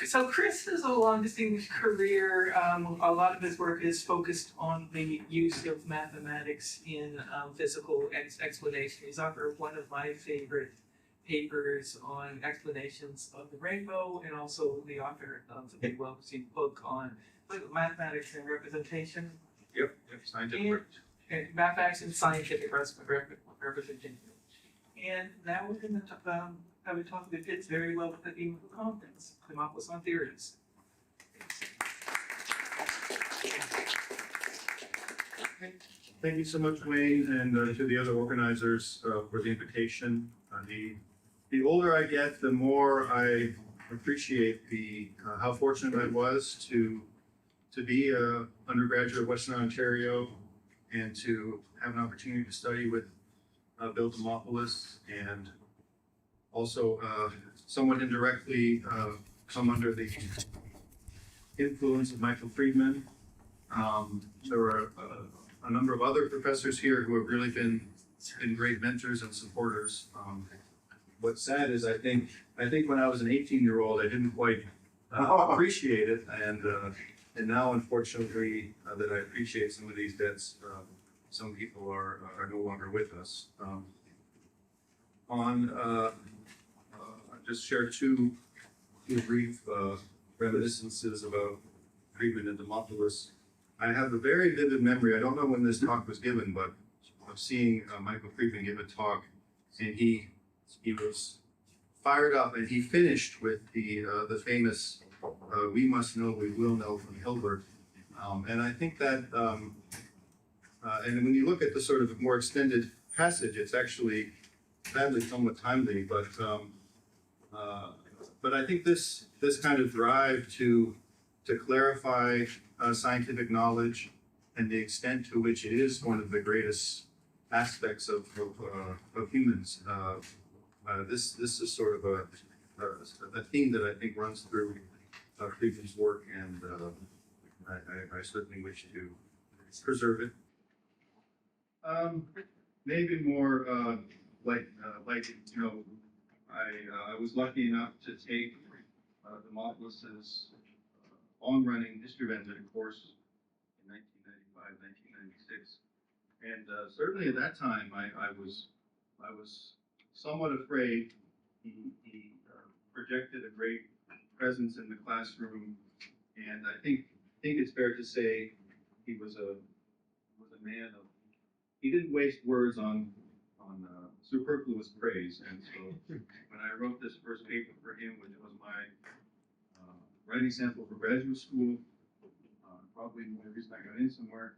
So Chris has a long distinguished career. A lot of his work is focused on the use of mathematics in physical explanation. He's author of one of my favorite papers on explanations of the rainbow, and also the author of a well-received book on mathematics and representation. Yep, scientific. And mathematics and scientific representation. And now we're going to have a talk that fits very well with the theme of the conference, Demopoulos on Theories. Thank you so much, Wayne, and to the other organizers for the invitation. The older I get, the more I appreciate how fortunate I was to be an undergraduate at Western Ontario and to have an opportunity to study with Bill Demopoulos, and also somewhat indirectly come under the influence of Michael Friedman. There were a number of other professors here who have really been great mentors and supporters. What's sad is I think when I was an 18-year-old, I didn't quite appreciate it, and now unfortunately that I appreciate some of these debts, some people are no longer with us. I'll just share two brief reminiscences about Friedman and Demopoulos. I have a very vivid memory. I don't know when this talk was given, but of seeing Michael Friedman give a talk, and he was fired up, and he finished with the famous "We must know, we will know" from Hilbert, and I think that. And when you look at the sort of more extended passage, it's actually sadly somewhat timely, but I think this kind of drive to clarify scientific knowledge and the extent to which it is one of the greatest aspects of humans. This is sort of a theme that I think runs through Friedman's work, and I certainly wish to preserve it. Maybe more I was lucky enough to take Demopoulos's long-running history of engine course in 1995, 1996, and certainly at that time I was somewhat afraid. He projected a great presence in the classroom, and I think it's fair to say he was a man of. He didn't waste words on superfluous praise, and so when I wrote this first paper for him, which was my writing sample for graduate school, probably the reason I got in somewhere,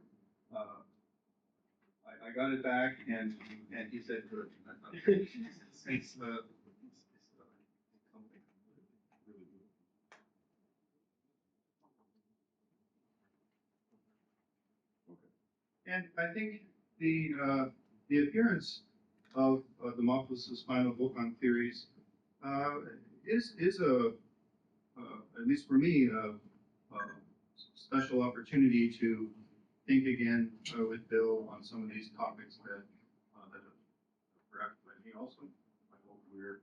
I got it back, and he said, "Good." It's something really good. Okay. And I think the appearance of Demopoulos' final book on theories is at least for me, a special opportunity to think again with Bill on some of these topics that have perhaps led me also my whole career.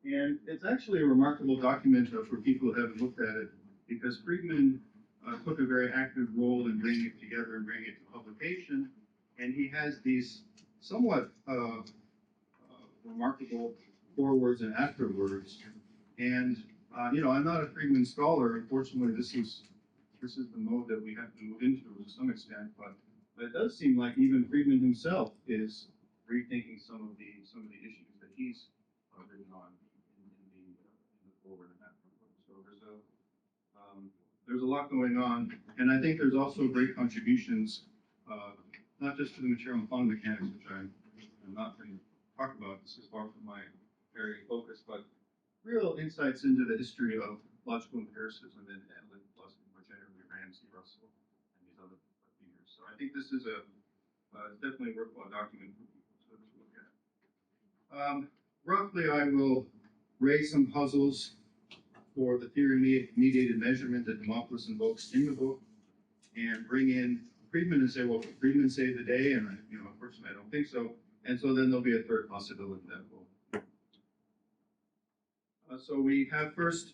And it's actually a remarkable document for people who haven't looked at it, because Friedman took a very active role in bringing it together and bringing it to publication. And he has these somewhat remarkable forewords and afterwords. And I'm not a Friedman scholar. Unfortunately, this is the mode that we have to move into to some extent. But it does seem like even Friedman himself is rethinking some of the issues that he's written on in the foreword and afterword. So there's a lot going on, and I think there's also great contributions. Not just to the material and quantum mechanics, which I'm not going to talk about. This is far from my area of focus, but real insights into the history of logical empiricism and analytic philosophy more generally, Ramsey, Russell, and these other figures. So I think this is definitely a worthwhile document for people to look at. Roughly, I will raise some puzzles for the theory-mediated measurement that Demopoulos invokes in the book, and bring in Friedman and say, well, did Friedman save the day? And unfortunately, I don't think so. And so then there'll be a third possibility that will. So we have first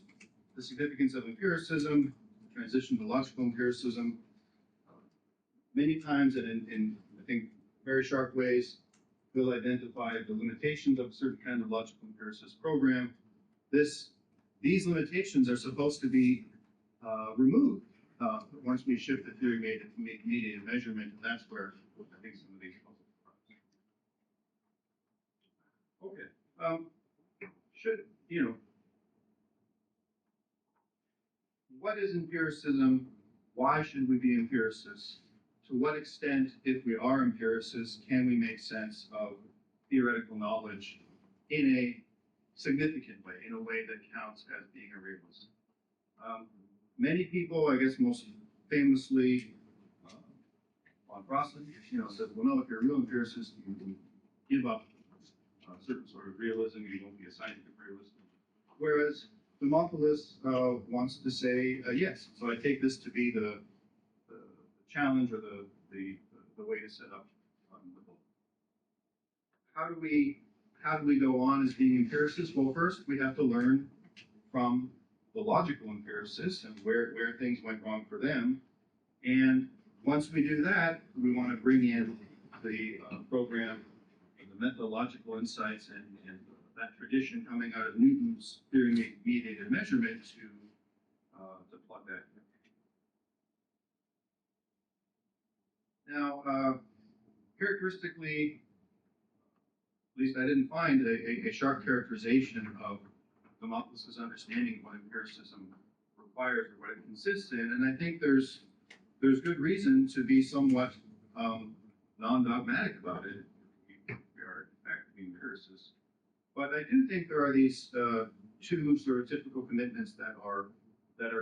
the significance of empiricism, transition to logical empiricism. Many times and in I think, very sharp ways, we'll identify the limitations of a certain kind of logical empiricist program. These limitations are supposed to be removed once we shift the theory made to mediated measurement, and that's where I think some of these puzzles are. Okay. What is empiricism? Why should we be empiricists? To what extent, if we are empiricists, can we make sense of theoretical knowledge in a significant way, in a way that counts as being a realist? Many people, I guess most famously, on Crossley, said, well, no, if you're a real empiricist, you can give up a certain sort of realism, you won't be a scientific realist. Whereas Demopoulos wants to say yes. So I take this to be the challenge or the way to set up the book. How do we go on as being empiricists? Well, first we have to learn from the logical empiricists and where things went wrong for them. And once we do that, we want to bring in the program, the methodological insights and that tradition coming out of Newton's theory-mediated measurement to plug that in. Now, characteristically, at least I didn't find a sharp characterization of Demopoulos' understanding of what empiricism requires or what it consists in, and I think there's good reason to be somewhat non-dogmatic about it. We are, in fact, being empiricists. But I do think there are these two sort of typical commitments that are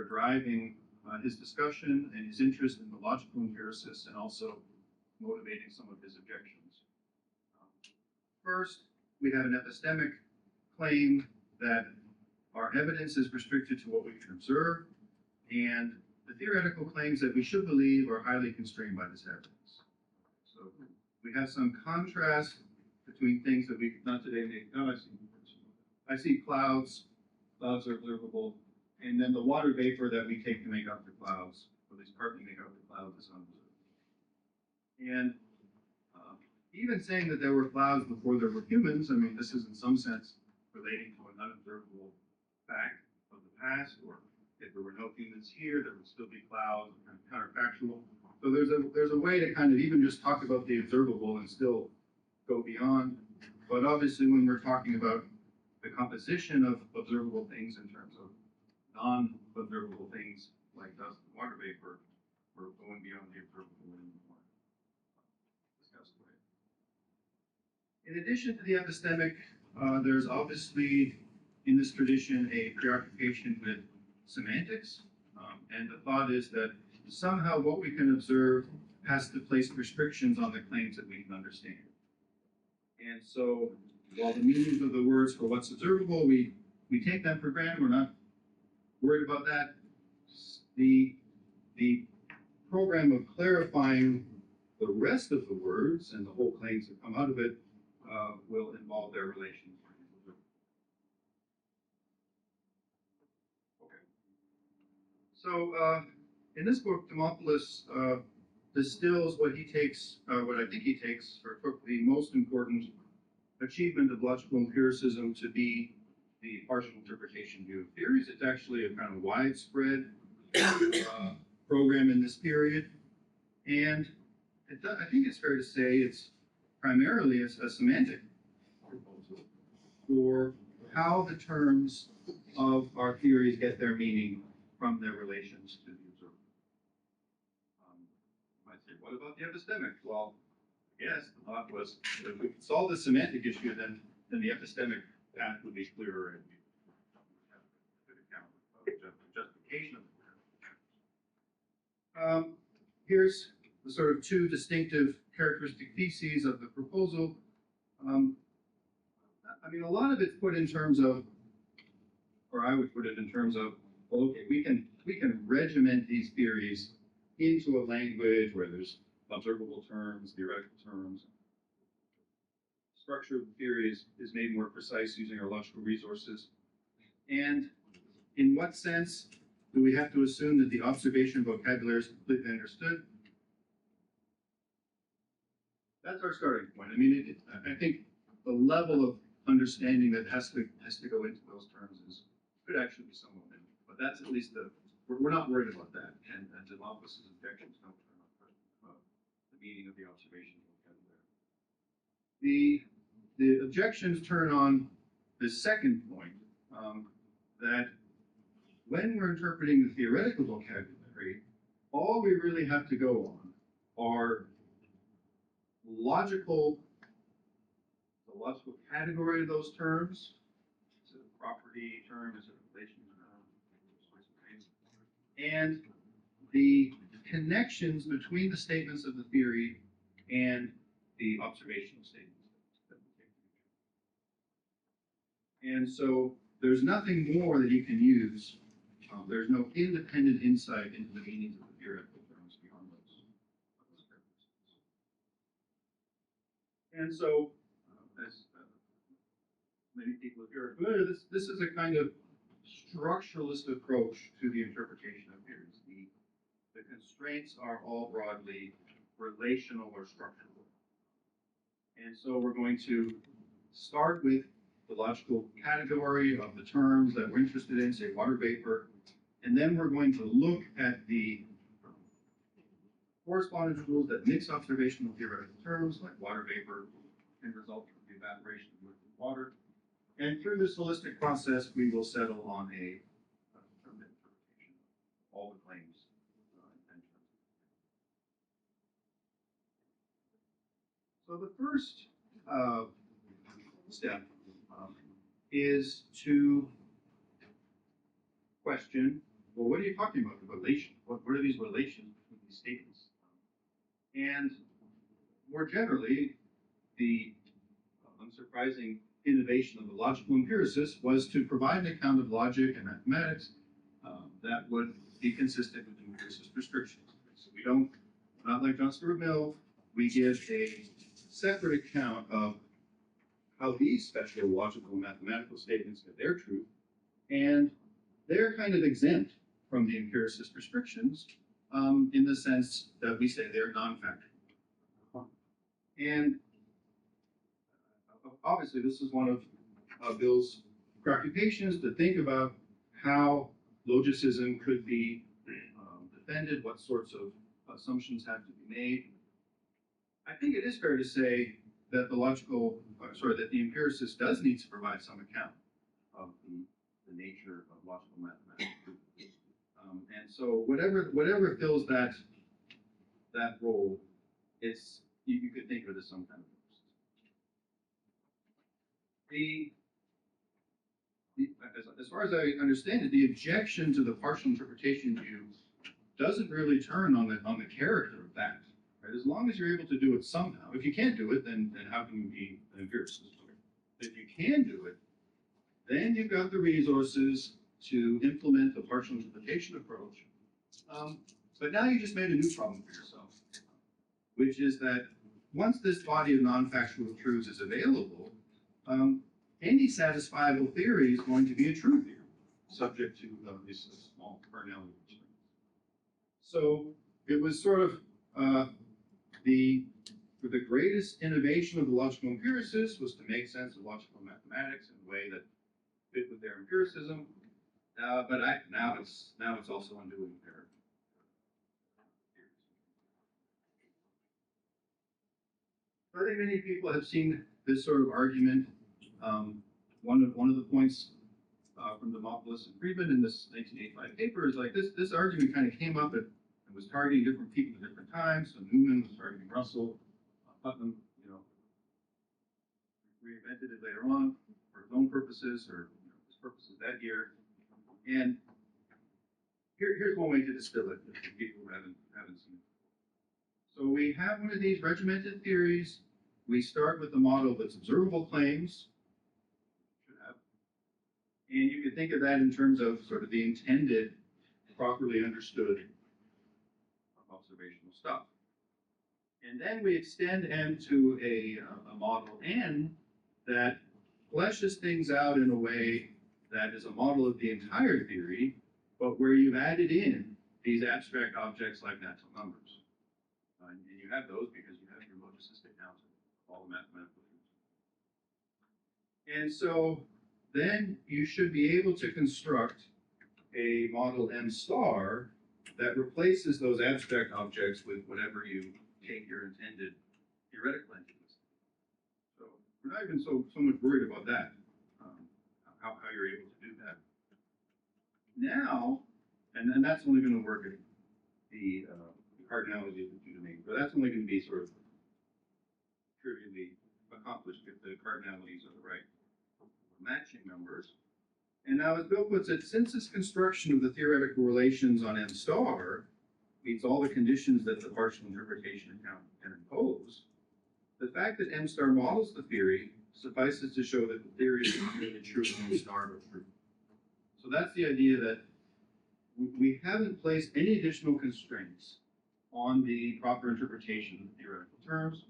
driving his discussion and his interest in the logical empiricists, and also motivating some of his objections. First, we have an epistemic claim that our evidence is restricted to what we can observe, and the theoretical claims that we should believe are highly constrained by this evidence. So we have some contrast between things that we, not today, I see clouds are observable, and then the water vapor that we take to make up the clouds, or at least partly make up the clouds, is unobservable. And even saying that there were clouds before there were humans, I mean, this is in some sense relating to an unobservable fact of the past, or if there were no humans here, there would still be clouds, kind of counterfactual. So there's a way to kind of even just talk about the observable and still go beyond. But obviously when we're talking about the composition of observable things in terms of non-observable things like dust and water vapor, we're going beyond the observable in the more discussed way. In addition to the epistemic, there's obviously in this tradition a preoccupation with semantics, and the thought is that somehow what we can observe has to place restrictions on the claims that we can understand. And so, while the meanings of the words for what's observable, we take them for granted, we're not worried about that. The program of clarifying the rest of the words and the whole claims that come out of it will involve their relations. Okay. So, in this book, Demopoulos distills what he takes, what I think he takes, or took the most important achievement of logical empiricism to be the partial interpretation view of theories. It's actually a kind of widespread program in this period, and I think it's fair to say it's primarily a semantic proposal for how the terms of our theories get their meaning from their relations to the observer. You might say, what about the epistemic? Well, yes, the thought was that if we could solve the semantic issue, then the epistemic path would be clearer, and we would have a good account of the justification of the term. Here's the sort of two distinctive characteristic theses of the proposal. I mean, a lot of it's put in terms of, or I would put it in terms of, well, okay, we can regiment these theories into a language where there's observable terms, theoretical terms. Structure of the theory is made more precise using our logical resources. And in what sense do we have to assume that the observation vocabulary is completely understood? That's our starting point. I mean, I think the level of understanding that has to go into those terms could actually be somewhat minimal. But that's at least we're not worried about that. And Demopoulos' objections don't turn on the meaning of the observation vocabulary. The objections turn on the second point, that when we're interpreting the theoretical vocabulary, all we really have to go on are the logical category of those terms. Is it a property term? Is it a relation term? And the connections between the statements of the theory and the observational statements. And so there's nothing more that you can use. There's no independent insight into the meanings of the theoretical terms beyond those characteristics. And so, as many people here are familiar, this is a kind of structuralist approach to the interpretation of theories. The constraints are all broadly relational or structural. And so we're going to start with the logical category of the terms that we're interested in, say water vapor, and then we're going to look at the correspondence rules that mix observational theoretical terms, like water vapor can result from the evaporation of liquid water. And through this holistic process, we will settle on a permanent interpretation of all the claims and terms. So the first step is to question, well, what are you talking about, the relation? What are these relations between these statements? And more generally, the unsurprising innovation of the logical empiricist was to provide an account of logic and mathematics that would be consistent with the empiricist prescriptions. So we don't, not like John Stuart Mill, we give a separate account of how these special logical and mathematical statements get their truth, and they're kind of exempt from the empiricist prescriptions in the sense that we say they're non-factual. And obviously, this is one of Bill's preoccupations, to think about how logicism could be defended, what sorts of assumptions have to be made. I think it is fair to say that that the empiricist does need to provide some account of the nature of logical mathematics. And so whatever fills that role, you could think of it as some kind of as far as I understand it, the objection to the partial interpretation view doesn't really turn on the character of that. Right? As long as you're able to do it somehow. If you can't do it, then how can you be an empiricist? If you can do it, then you've got the resources to implement the partial interpretation approach. But now you just made a new problem for yourself, which is that once this body of non-factual truths is available, any satisfiable theory is going to be a true theory, subject to these small kernel constraints. So it was sort of the greatest innovation of the logical empiricists was to make sense of logical mathematics in a way that fit with their empiricism. But now it's also undoing their theories. I think many people have seen this sort of argument. One of the points from Demopoulos and Friedman in this 1985 paper is like this argument kind of came up and was targeting different people at different times. So Newman was targeting Russell, Putnam, reinvented it later on for his own purposes or his purposes that year. And here's one way to distill it for people who haven't seen it. So we have one of these regimented theories. We start with the model that's observable claims. And you can think of that in terms of sort of the intended, properly understood observational stuff. And then we extend M to a model N that fleshes things out in a way that is a model of the entire theory, but where you've added in these abstract objects like natural numbers. And you have those because you have your logistic down to all the mathematical things. And so then you should be able to construct a model M star that replaces those abstract objects with whatever you take your intended theoretical entities. So we're not even so much worried about that, how you're able to do that. Now, and that's only going to work at the cardinality of the two domains, but that's only going to be sort of trivially accomplished if the cardinalities are the right matching numbers. And now, as Bill puts it, since this construction of the theoretical relations on M star meets all the conditions that the partial interpretation account can impose, the fact that M star models the theory suffices to show that the theory is not really true M star but true. So that's the idea that we haven't placed any additional constraints on the proper interpretation of the theoretical terms.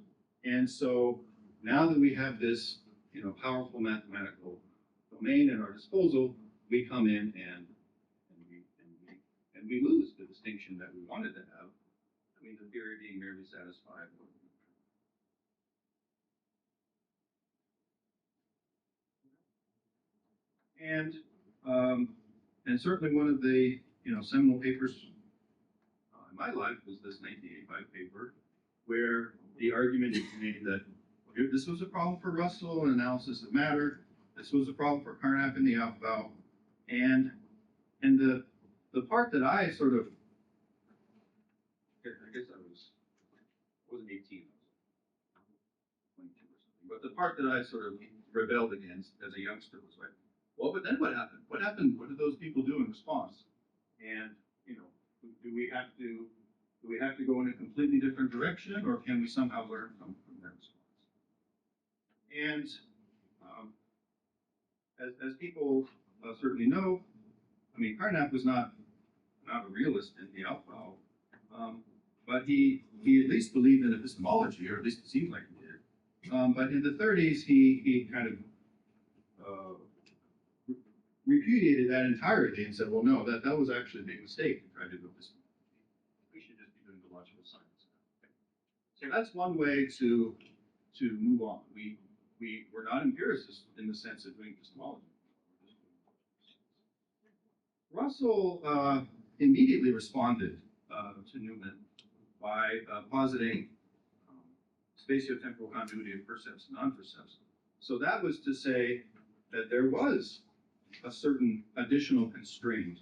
And so now that we have this, powerful mathematical domain at our disposal, we come in and we lose the distinction that we wanted to have between the theory being merely satisfied. And certainly one of the seminal papers in my life was this 1985 paper, where the argument is made that this was a problem for Russell in analysis of matter. This was a problem for Carnap in the outbow, and the part that I sort of, I guess I wasn't 18, I was 22 or something. But the part that I sort of rebelled against as a youngster was like, well, but then what happened? What happened? What did those people do in response? And do we have to go in a completely different direction, or can we somehow learn from their response? And as people certainly know, I mean, Carnap was not a realist in the outbow, but he at least believed in epistemology, or at least it seemed like he did. But in the 30s, he kind of repudiated that entirely and said, well, no, that was actually a big mistake to try to do epistemology. We should just be doing the logical science. So that's one way to move on. We're not empiricists in the sense of doing epistemology. Russell immediately responded to Newman by positing spatiotemporal continuity of percepts and non-percepts. So that was to say that there was a certain additional constraint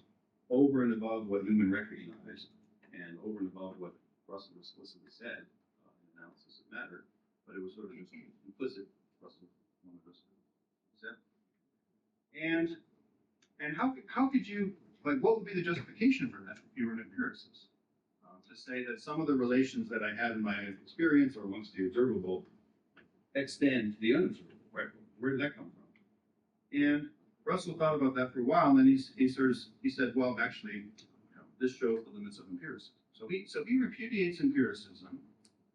over and above what Newman recognized and over and above what Russell explicitly said in analysis of matter, but it was sort of just implicit. Russell wanted us to accept. And how could you, what would be the justification for that if you were an empiricist? To say that some of the relations that I had in my experience or amongst the observable extend to the unobservable, right? Where did that come from? And Russell thought about that for a while, and then he said, well, actually, this shows the limits of empiricism. So he repudiates empiricism.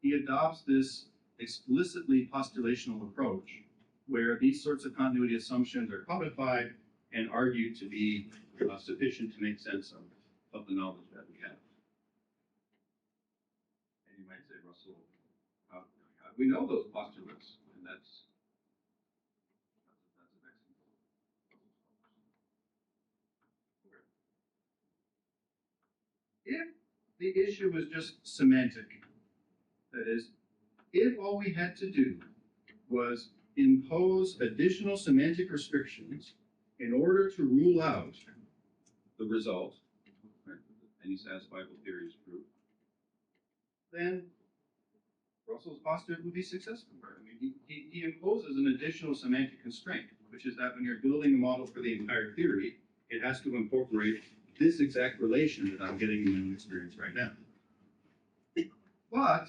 He adopts this explicitly postulational approach, where these sorts of continuity assumptions are codified and argued to be sufficient to make sense of the knowledge that we have. And you might say, Russell, how do we know those postulates? And that's an excellent. If the issue was just semantic, that is, if all we had to do was impose additional semantic restrictions in order to rule out the result, right, any satisfiable theory is true, then Russell's postulate would be successful. Right? I mean, he imposes an additional semantic constraint, which is that when you're building a model for the entire theory, it has to incorporate this exact relation that I'm getting in my own experience right now. But,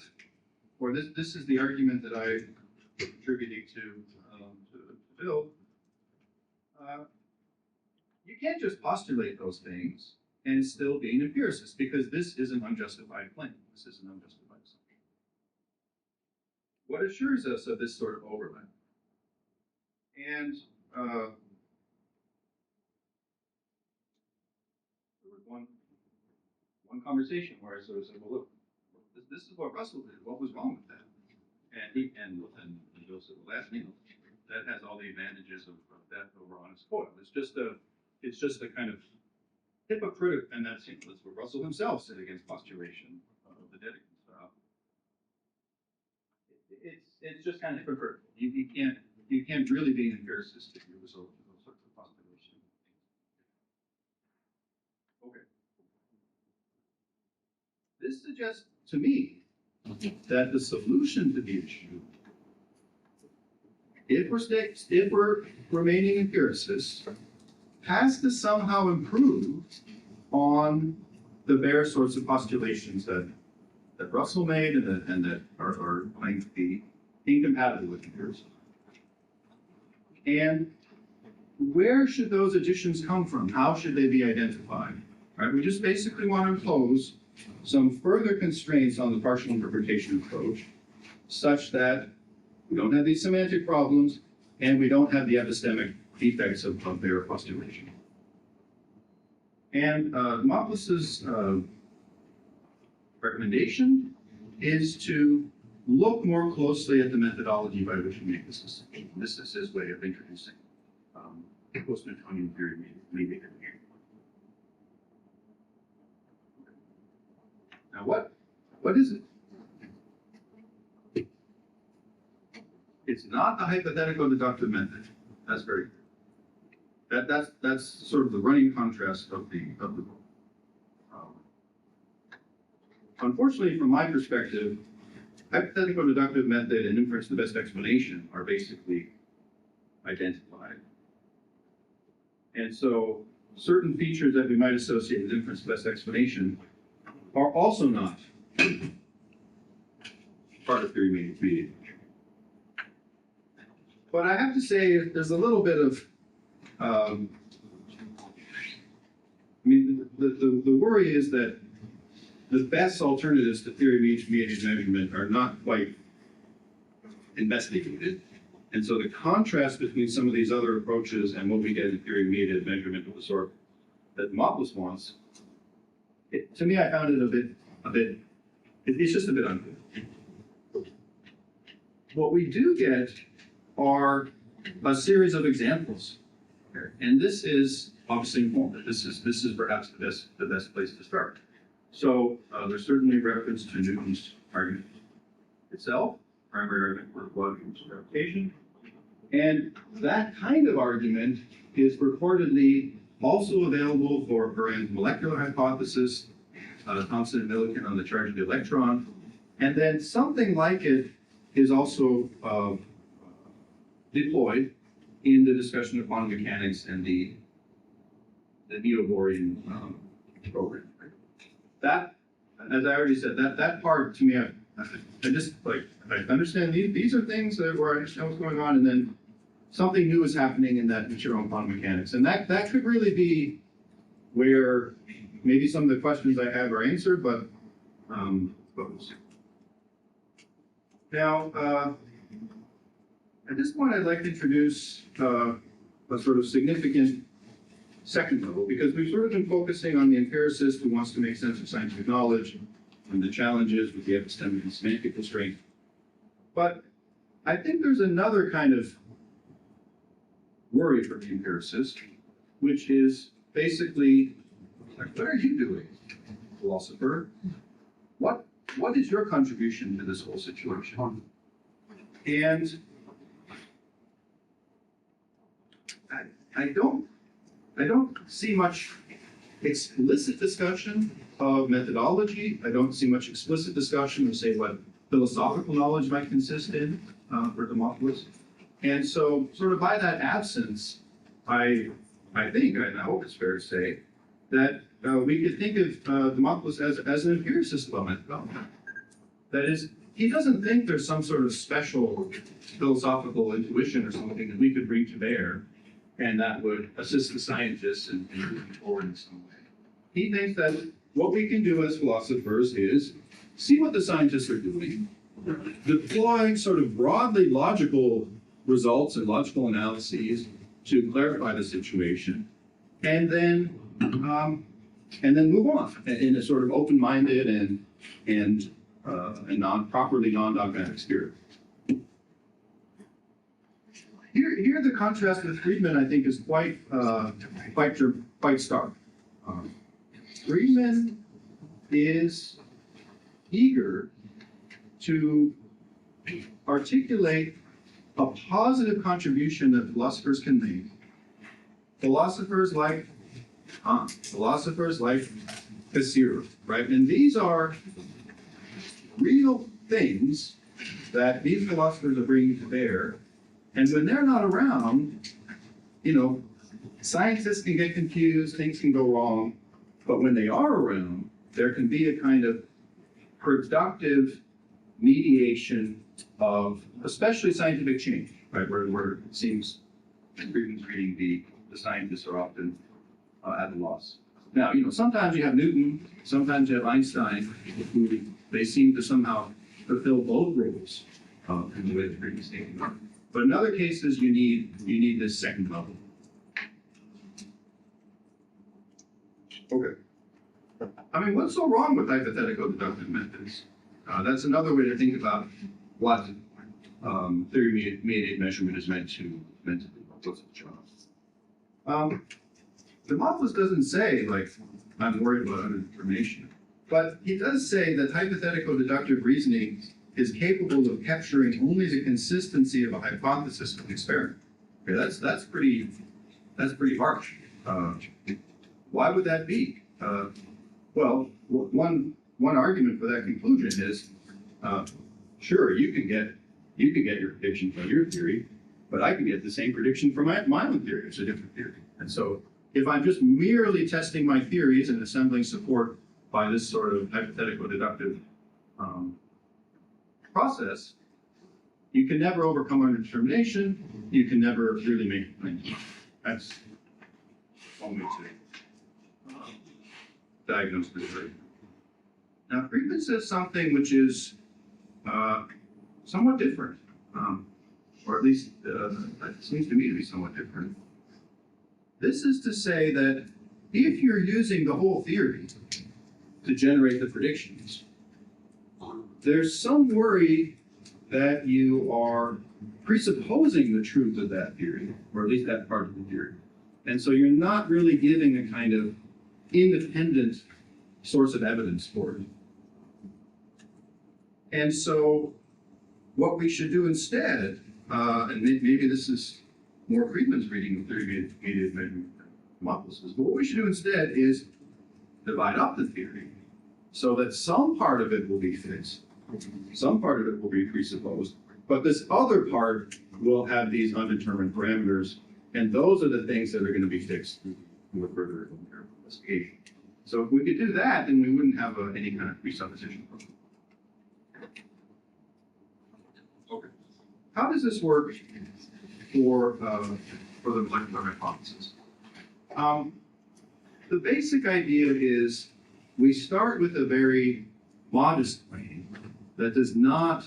or this is the argument that I'm attributing to Bill, you can't just postulate those things and still be an empiricist, because this is an unjustified claim. This is an unjustified assumption. What assures us of this sort of overlap? And one conversation where I sort of said, well, look, this is what Russell did. What was wrong with that? And Bill said, well, that has all the advantages of that over honest coil. It's just a kind of hypocritical, and that's what Russell himself said against postulation of the Dedekind style. It's just kind of hypocritical. You can't really be an empiricist if you result in those sorts of postulation. Okay. This suggests to me that the solution to the issue, if we're remaining empiricists, has to somehow improve on the bare sorts of postulations that Russell made and that are claimed to be incompatible with empiricism. And where should those additions come from? How should they be identified? Right? We just basically want to impose some further constraints on the partial interpretation approach, such that we don't have these semantic problems and we don't have the epistemic defects of bare postulation. And Demopoulos's recommendation is to look more closely at the methodology by which we make this decision. This is his way of introducing post-Newtonian theory mediated. Now, what is it? It's not the hypothetical deductive method. That's very clear. That's sort of the running contrast of the book. Unfortunately, from my perspective, hypothetical deductive method and inference the best explanation are basically identified. And so certain features that we might associate with inference the best explanation are also not part of theory mediated. But I have to say, there's a little bit of, the worry is that the best alternatives to theory mediated measurement are not quite investigated. And so the contrast between some of these other approaches and what we get in theory mediated measurement of the sort that Demopoulos wants, to me, I found it it's just a bit unclear. What we do get are a series of examples. And this is obviously important. This is perhaps the best place to start. So there's certainly reference to Newton's argument itself, primary argument for quadratic gravitation. And that kind of argument is reportedly also available for Beran's molecular hypothesis, Thomson and Millikan on the charge of the electron. And then something like it is also deployed in the discussion of quantum mechanics and the Neo-Bohrian program. That, as I already said, that part to me, I just like, I understand these are things where I understand what's going on, and then something new is happening in that material and quantum mechanics. And that could really be where maybe some of the questions I have are answered, but we'll see. Now, at this point, I'd like to introduce a sort of significant second level, because we've sort of been focusing on the empiricist who wants to make sense of scientific knowledge and the challenges with the epistemic and semantic constraint. But I think there's another kind of worry for the empiricist, which is basically, like, what are you doing, philosopher? What is your contribution to this whole situation? And I don't see much explicit discussion of methodology. I don't see much explicit discussion of, say, what philosophical knowledge might consist in for Demopoulos. And so, sort of by that absence, I think, and I hope it's fair to say, that we could think of Demopoulos as an empiricist about methodology. That is, he doesn't think there's some sort of special philosophical intuition or something that we could bring to bear, and that would assist the scientists in moving forward in some way. He thinks that what we can do as philosophers is see what the scientists are doing, deploy sort of broadly logical results and logical analyses to clarify the situation, and then and then move on in a sort of open-minded and properly non-dogmatic spirit. Here the contrast with Friedman, I think, is quite stark. Friedman is eager to articulate a positive contribution that philosophers can make. Philosophers like Kant, philosophers like Husserl, right? And these are real things that these philosophers are bringing to bear. And when they're not around, scientists can get confused, things can go wrong. But when they are around, there can be a kind of productive mediation of especially scientific change, right? Where it seems Friedman's reading the scientists are often at a loss. Now, sometimes you have Newton, sometimes you have Einstein, who they seem to somehow fulfill both roles in the way that Friedman's thinking. But in other cases, you need this second level. Okay. I mean, what's so wrong with hypothetical deductive methods? That's another way to think about what theory-mediated measurement is meant to do. What's the job? Demopoulos doesn't say, I'm worried about underdetermination, but he does say that hypothetical deductive reasoning is capable of capturing only the consistency of a hypothesis of an experiment. Okay, that's pretty harsh. Why would that be? Well, one argument for that conclusion is, sure, you can get your prediction from your theory, but I can get the same prediction from my own theory. It's a different theory. And so if I'm just merely testing my theories and assembling support by this sort of hypothetical deductive process, you can never overcome underdetermination. You can never really make a claim. That's one way to diagnose the theory. Now, Friedman says something which is somewhat different, or at least it seems to me to be somewhat different. This is to say that if you're using the whole theory to generate the predictions, there's some worry that you are presupposing the truth of that theory, or at least that part of the theory. And so you're not really giving a kind of independent source of evidence for it. And so what we should do instead, and maybe this is more Friedman's reading of theory-mediated measurement hypothesis, but what we should do instead is divide up the theory so that some part of it will be fixed, some part of it will be presupposed, but this other part will have these undetermined parameters, and those are the things that are going to be fixed with further investigation. So if we could do that, then we wouldn't have any kind of presupposition. Okay. How does this work for the molecular hypothesis? The basic idea is we start with a very modest claim that does not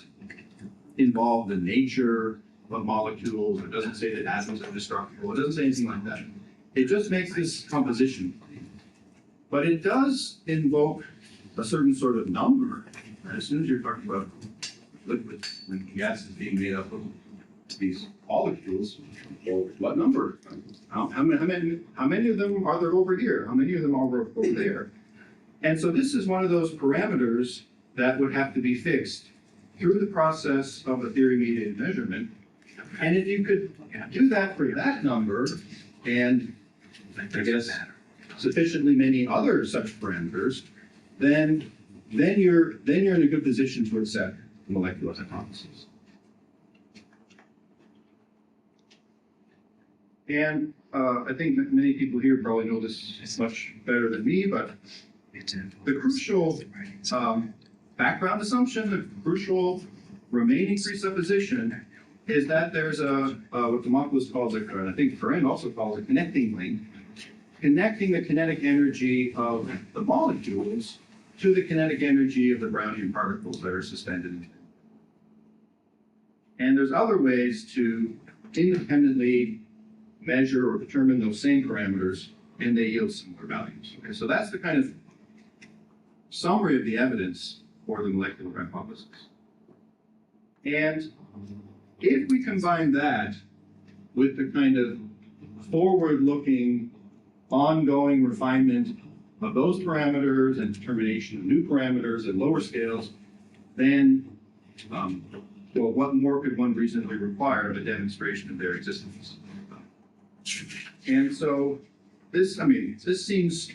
involve the nature of molecules. It doesn't say that atoms are destructible. It doesn't say anything like that. It just makes this composition claim. But it does invoke a certain sort of number. And as soon as you're talking about liquids and gases being made up of these molecules, well, what number? How many of them are there over here? How many of them are over there? And so this is one of those parameters that would have to be fixed through the process of a theory-mediated measurement. And if you could do that for that number, and I guess sufficiently many other such parameters, then you're in a good position to accept the molecular hypothesis. And I think many people here probably know this much better than me, but the crucial background assumption, the crucial remaining presupposition is that there's what Demopoulos calls and I think Friedman also calls a connecting link, connecting the kinetic energy of the molecules to the kinetic energy of the Brownian particles that are suspended. And there's other ways to independently measure or determine those same parameters and they yield similar values. Okay, so that's the kind of summary of the evidence for the molecular hypothesis. And if we combine that with the kind of forward-looking, ongoing refinement of those parameters and determination of new parameters at lower scales, then well, what more could one reasonably require of a demonstration of their existence? And so this seems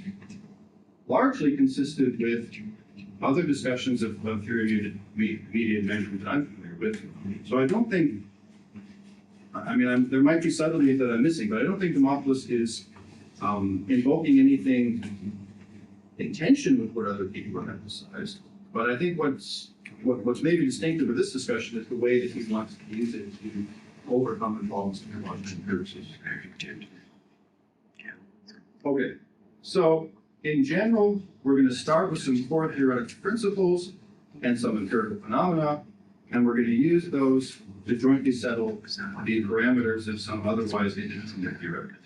largely consistent with other discussions of theory-mediated measurement that I'm familiar with. So I don't think, there might be subtleties that I'm missing, but I don't think Demopoulos is invoking anything in tension with what other people have emphasized. But I think what's maybe distinctive of this discussion is the way that he wants to use it to overcome the problems of logical empiricism. Okay, so in general, we're going to start with some core theoretical principles and some empirical phenomena, and we're going to use those to jointly settle the parameters of some otherwise independent theoretical.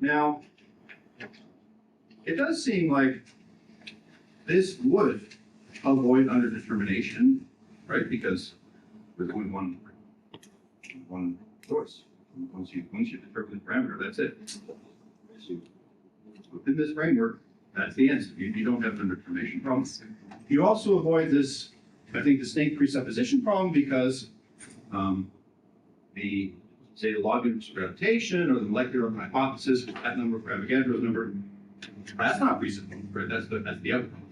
Now, it does seem like this would avoid underdetermination, right? Because there's only one choice. Once you determine the parameter, that's it. So within this framework, that's the answer. You don't have an underdetermination problem. You also avoid this, I think, distinct presupposition problem because the logarithms of gravitation or the molecular hypothesis, that number of Avogadro's number, that's not presupposed, right? That's the outcome.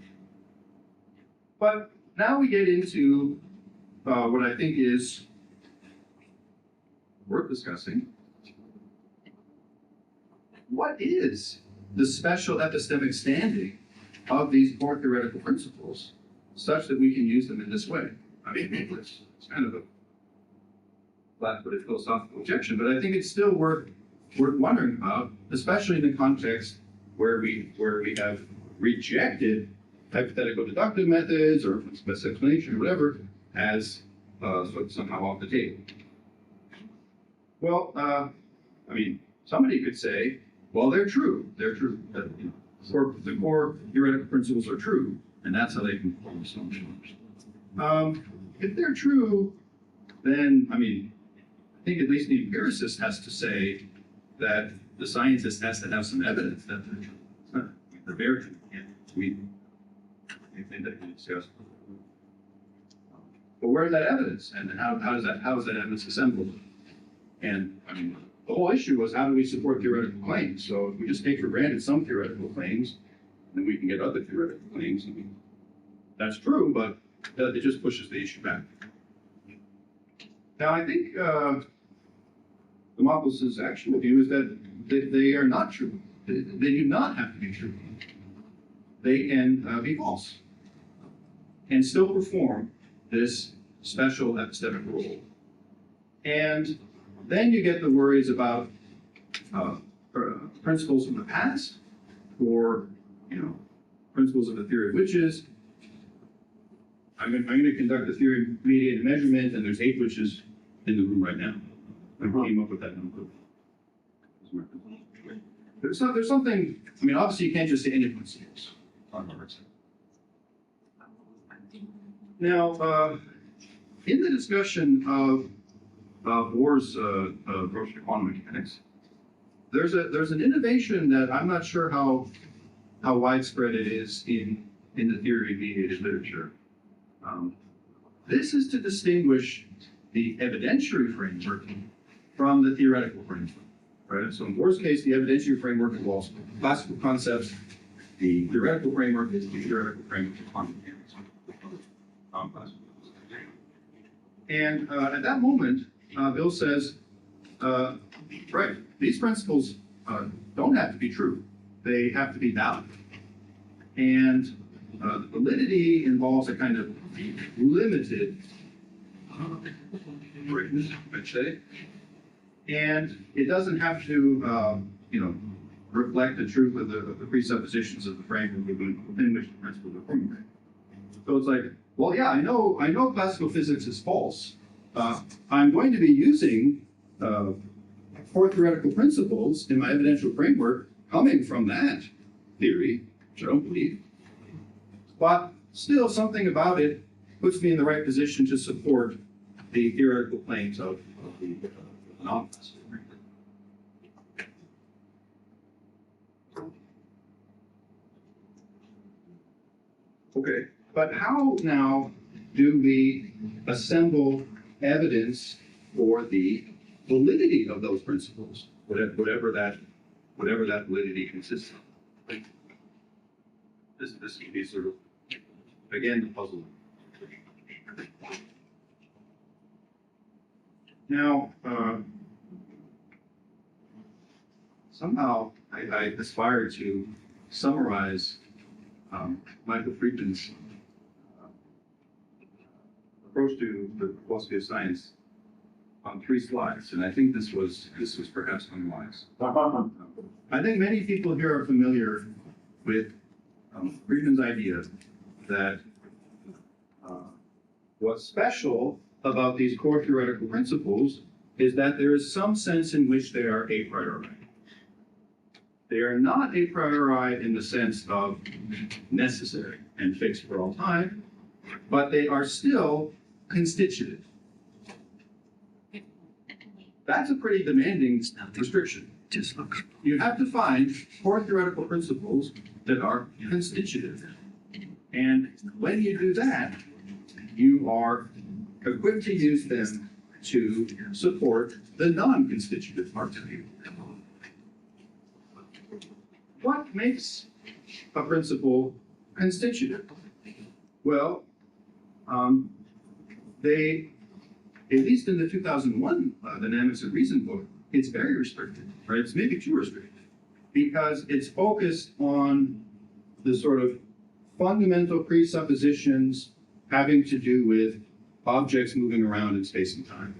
But now we get into what I think is worth discussing. What is the special epistemic standing of these core theoretical principles such that we can use them in this way? I mean, it's kind of a flat-footed philosophical objection, but I think it's still worth wondering about, especially in the context where we have rejected hypothetical deductive methods or best explanation or whatever as somehow off the table. Well, somebody could say, well, they're true. They're true. The core theoretical principles are true, and that's how they can perform assumptions. If they're true, then, I think at least the empiricist has to say that the scientist has to have some evidence that they're true. They're very true. Anything that we discussed. But where's that evidence, and how is that evidence assembled? And the whole issue was, how do we support theoretical claims? So if we just take for granted some theoretical claims, then we can get other theoretical claims. That's true, but it just pushes the issue back. Now, I think Demopoulos' actual view is that they are not true. They do not have to be true. They can be false and still perform this special epistemic role. And then you get the worries about principles from the past, or principles of the theory of witches. I'm going to conduct a theory-mediated measurement, and there's 8 witches in the room right now. I came up with that number. There's something. Obviously, you can't just say any principles. Now, in the discussion of Bohr's approach to quantum mechanics, there's an innovation that I'm not sure how widespread it is in the theory-mediated literature. This is to distinguish the evidentiary framework from the theoretical framework. Right? So in Bohr's case, the evidentiary framework involves classical concepts. The theoretical framework is the theoretical framework of quantum mechanics. And at that moment, Bill says, right, these principles don't have to be true. They have to be valid. And the validity involves a kind of limited greatness, I'd say. And it doesn't have to, reflect the truth of the presuppositions of the framework within which the principles are formulated. So it's like, well, yeah, I know classical physics is false. I'm going to be using core theoretical principles in my evidential framework coming from that theory, which I don't believe, but still something about it puts me in the right position to support the theoretical claims of the anomalies. Okay, but how now do we assemble evidence for the validity of those principles, whatever that validity consists of? This can be sort of, again, the puzzle. Now, somehow I aspire to summarize Michael Friedman's approach to the philosophy of science on 3 slides, and I think this was perhaps unwise. I think many people here are familiar with Friedman's idea that what's special about these core theoretical principles is that there is some sense in which they are a priori. They are not a priori in the sense of necessary and fixed for all time, but they are still constitutive. That's a pretty demanding restriction. You have to find core theoretical principles that are constitutive. And when you do that, you are equipped to use them to support the non-constitutive parts of you. What makes a principle constitutive? Well, they, at least in the 2001 Dynamics of Reason book, it's very restricted, right? It's maybe too restricted because it's focused on the sort of fundamental presuppositions having to do with objects moving around in space and time.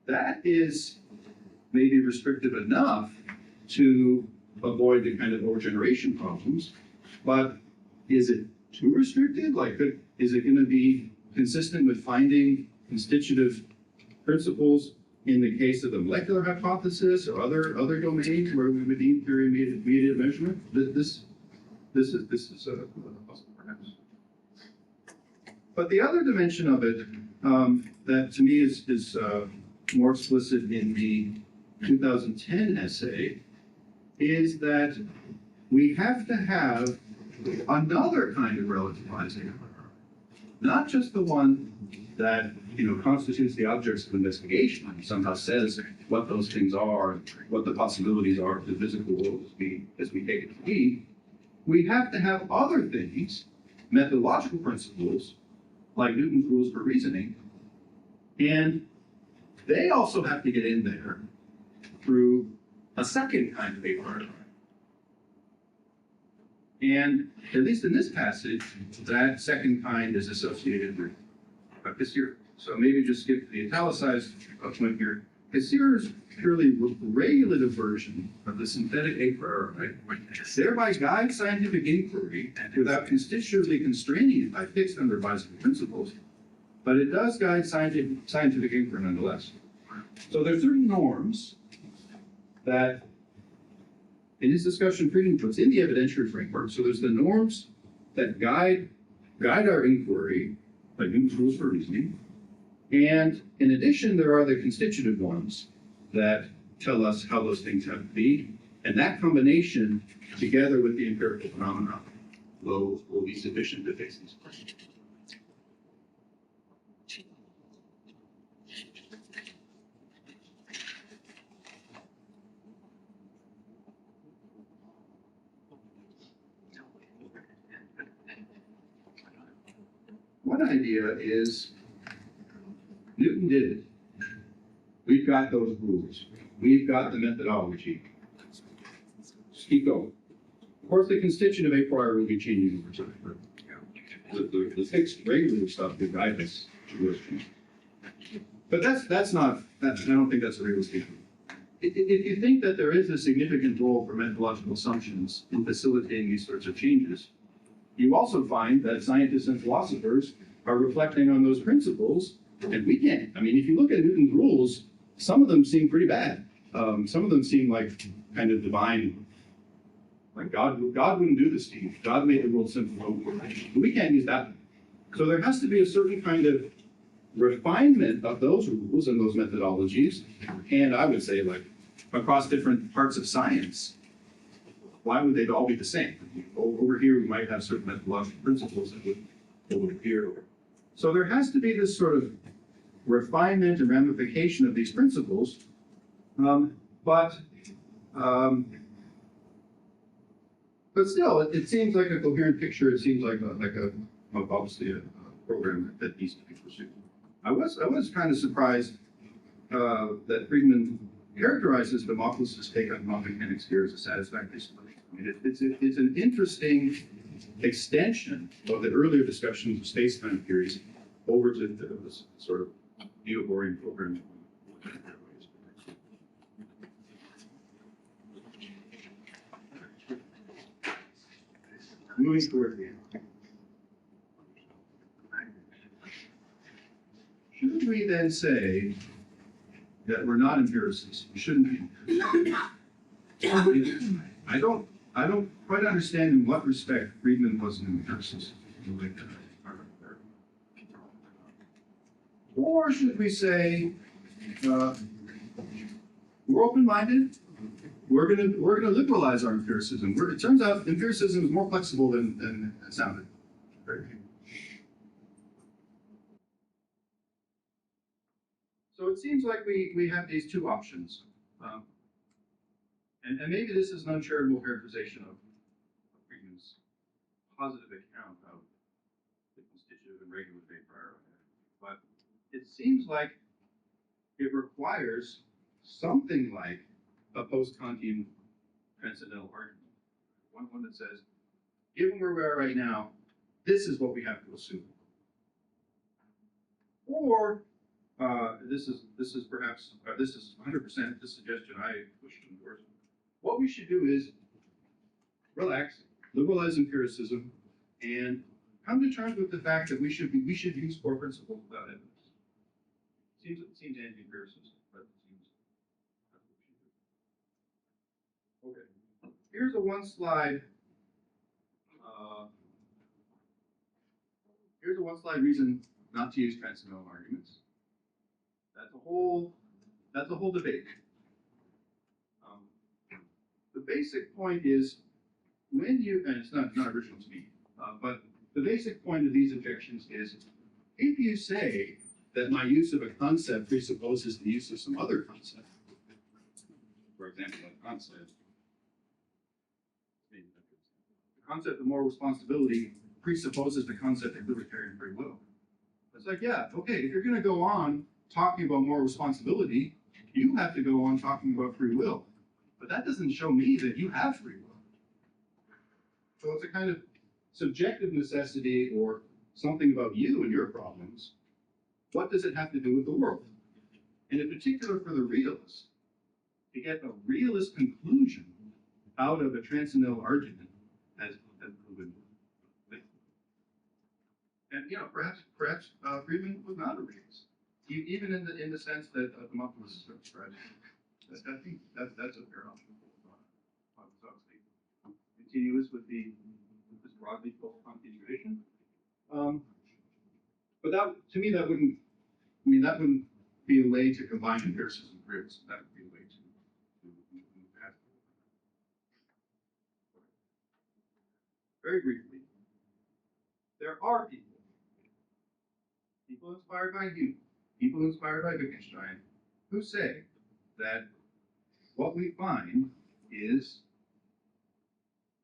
That is maybe restrictive enough to avoid the kind of overgeneration problems, but is it too restricted? Like, is it going to be consistent with finding constitutive principles in the case of the molecular hypothesis or other domains where we would need theory mediated measurement? This is a puzzle, perhaps. But the other dimension of it that to me is more explicit in the 2010 essay is that we have to have another kind of relativizing, not just the one that constitutes the objects of investigation and somehow says what those things are, what the possibilities are of the physical world as we take it to be. We have to have other things, methodological principles, like Newton's rules for reasoning, and they also have to get in there through a second kind of a priori. And at least in this passage, that second kind is associated with Hesiod. So maybe just skip the italicized point here. Hesiod is purely regulative version of the synthetic a priori, thereby guides scientific inquiry without constitutively constraining it by fixed undervisable principles, but it does guide scientific inquiry nonetheless. So there's certain norms that, in his discussion, Friedman puts in the evidentiary framework. So there's the norms that guide our inquiry, like Newton's rules for reasoning. And in addition, there are the constitutive ones that tell us how those things have to be. And that combination, together with the empirical phenomena, will be sufficient to fix these questions. One idea is Newton did it. We've got those rules. We've got the methodology. Just keep going. Of course, the constitutive a priori will be changing over time. The fixed regulative stuff will guide us to those changes. But I don't think that's a realistic. If you think that there is a significant role for methodological assumptions in facilitating these sorts of changes, you also find that scientists and philosophers are reflecting on those principles, and we can't. I mean, if you look at Newton's rules, some of them seem pretty bad. Some of them seem like kind of divine. Like God wouldn't do this to you. God made the world simple. We can't use that. So there has to be a certain kind of refinement of those rules and those methodologies. And I would say, like, across different parts of science, why would they all be the same? Over here, we might have certain methodological principles that would over here. So there has to be this sort of refinement and ramification of these principles. But still, it seems like a coherent picture. It seems like obviously a program that needs to be pursued. I was kind of surprised that Friedman characterizes Demopoulos' take on quantum mechanics here as a satisfactory solution. I mean, it's an interesting extension of the earlier discussions of space-time theories over to this sort of neo-Bohrian program. Moving toward the end. Should we then say that we're not empiricists? We shouldn't be. I don't quite understand in what respect Friedman was an empiricist. Or should we say we're open-minded? We're gonna liberalize our empiricism. It turns out empiricism is more flexible than it sounded. So it seems like we have these two options. And maybe this is an uncharitable characterization of Friedman's positive account of the constitutive and regular vapor. But it seems like it requires something like a post-Kantian transcendental argument. One that says, given where we are right now, this is what we have to assume. Or this is perhaps 100% the suggestion I push towards. What we should do is relax, liberalize empiricism, and come to terms with the fact that we should use core principles without evidence. It seems anti-empiricist, but it seems that's what we should do. Okay, here's a one-slide. Here's a one-slide reason not to use transcendental arguments. That's a whole debate. The basic point is when you, and it's not original to me, but the basic point of these objections is if you say that my use of a concept presupposes the use of some other concept, for example, a concept of moral responsibility presupposes the concept of libertarian free will. It's like, yeah, okay, if you're going to go on talking about moral responsibility, you have to go on talking about free will. But that doesn't show me that you have free will. So it's a kind of subjective necessity or something about you and your problems. What does it have to do with the world? And in particular for the realist, to get a realist conclusion out of a transcendental argument as proven. And perhaps Friedman was not a realist, even in the sense that Demopoulos described. I think that's a fair option. Obviously, continuous with this broadly post-Kantian tradition. But to me, that wouldn't be a way to combine empiricism and realism. That would be a way to move past it. Very briefly, there are people inspired by Hume, people inspired by Wittgenstein, who say that what we find is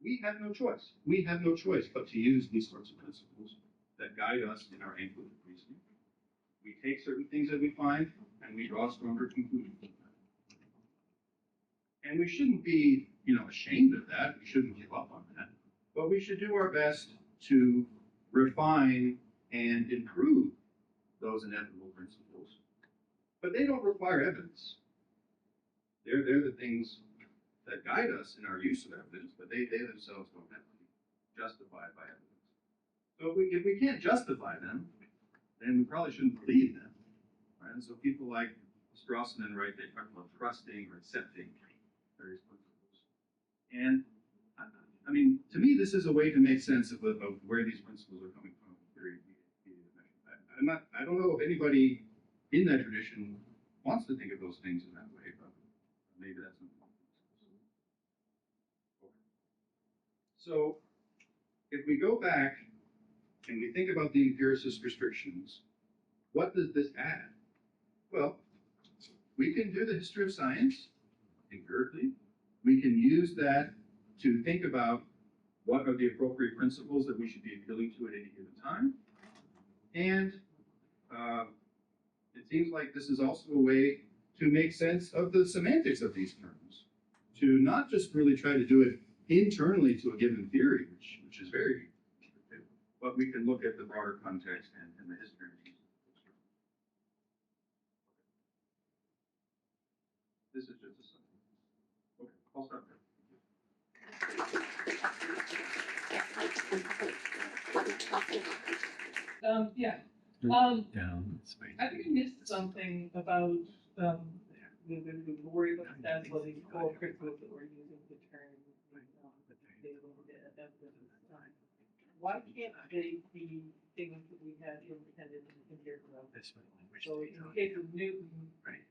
we have no choice. We have no choice but to use these sorts of principles that guide us in our analytic reasoning. We take certain things that we find and we draw stronger conclusions. And we shouldn't be, ashamed of that. We shouldn't give up on that. But we should do our best to refine and improve those inevitable principles. But they don't require evidence. They're the things that guide us in our use of evidence, but they themselves don't have to be justified by evidence. So if we can't justify them, then we probably shouldn't believe them. Right? And so people like Strawson and Wright, they talk about trusting or accepting various principles. And I mean, to me, this is a way to make sense of where these principles are coming from. I don't know if anybody in that tradition wants to think of those things in that way, but maybe that's not. So if we go back and we think about the empiricist restrictions, what does this add? Well, we can do the history of science empirically. We can use that to think about what are the appropriate principles that we should be appealing to at any given time. And it seems like this is also a way to make sense of the semantics of these terms, to not just really try to do it internally to a given theory, which is very, but we can look at the broader context and the history. This is just a summary. Okay, I'll stop there. Yeah. Down space. I think you missed something about the worry about that was the core principles that we're using the term. Why can't they be things that we have independent and empirical? So in the case of Newton,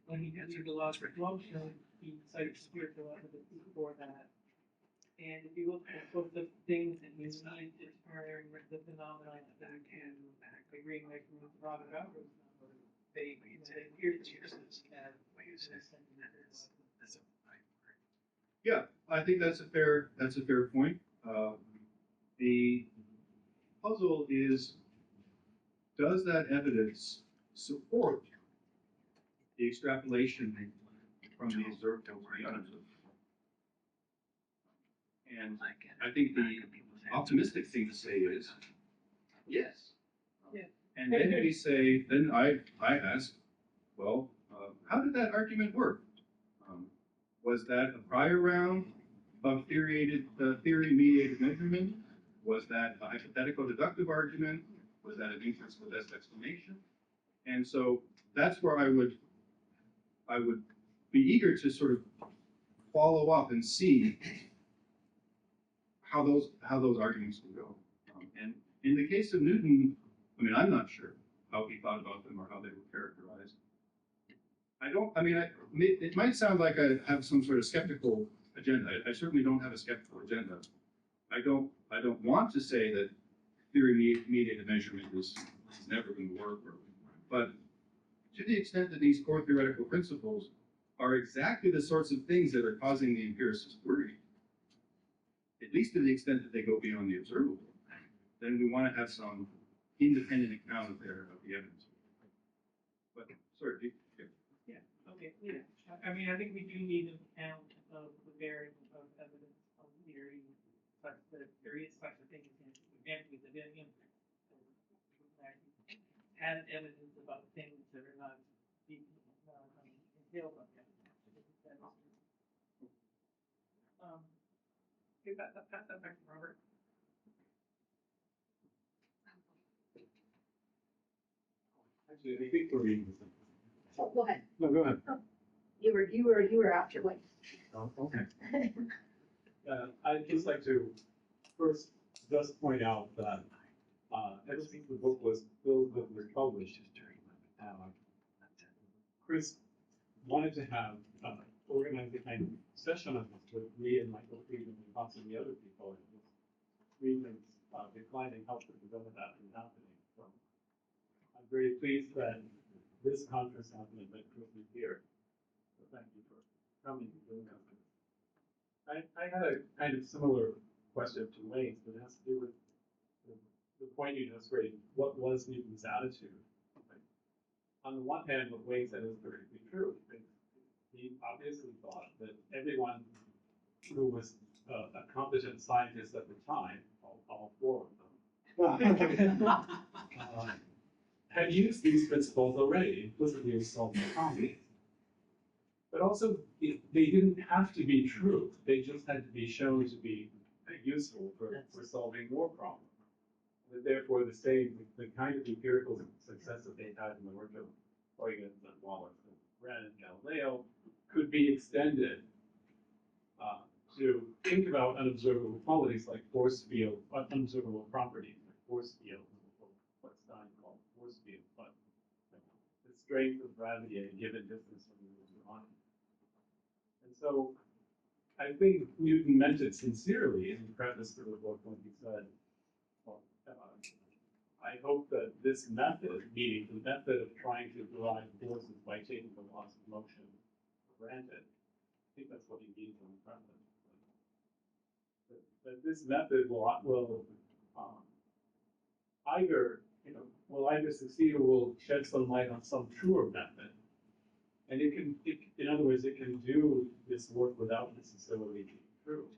when he did the laws of motion, he cites empirical evidence for that. And if you look at both the things that you need to term the phenomenon that we can agree with Robert Alvarez, they appear to have Yeah, I think that's a fair point. The puzzle is, does that evidence support the extrapolation from the observed to the unobserved? And I think the optimistic thing to say is yes. Yeah. And then we say, then I ask, well, how did that argument work? Was that a prior round of theory-mediated measurement? Was that a hypothetical deductive argument? Was that an inference with best explanation? And so that's where I would be eager to sort of follow up and see how those arguments will go. And in the case of Newton, I mean, I'm not sure how he thought about them or how they were characterized. It might sound like I have some sort of skeptical agenda. I certainly don't have a skeptical agenda. I don't want to say that theory-mediated measurement is never going to work, but to the extent that these core theoretical principles are exactly the sorts of things that are causing the empiricist worry, at least to the extent that they go beyond the observable, then we want to have some independent account of the evidence. But sorry, okay, yeah. I mean, I think we do need an account of the bearing of evidence on theory, but there is such a thing as empty the impact. Added evidence about things that are not entailed by the evidence. Okay, pass that back to Robert. Actually, I think we're reading this. Oh, go ahead. No, go ahead. You were after Wayne. Oh, okay. I'd just like to first just point out that ever since the book was published, Chris wanted to have organize a kind of session on this with me and Michael Friedman and possibly other people. And Friedman's declining health to prevent that from happening. So I'm very pleased that this conference happened and that Chris is here. So thank you for coming and doing that. I had a kind of similar question to Wayne's, but it has to do with the point you just raised. What was Newton's attitude? On the one hand, what Wayne said is perfectly true. He obviously thought that everyone who was a competent scientist at the time, all four of them, had used these principles already, implicitly in solving problems. But also, they didn't have to be true. They just had to be shown to be useful for solving more problems. And therefore, the kind of empirical success that they had in the work of Huygens and Wallace ran in Galileo could be extended to think about unobservable qualities like force field, unobservable properties like force field, what Stein called force field, but the strength of gravity at a given distance from the on. And so I think Newton meant it sincerely in the preface to the book when he said, well, I hope that this method, meaning the method of trying to derive forces by taking the laws of motion for granted, I think that's what he means in the preface. That this method will either succeed or will shed some light on some truer method. And in other words, it can do this work without necessarily being true.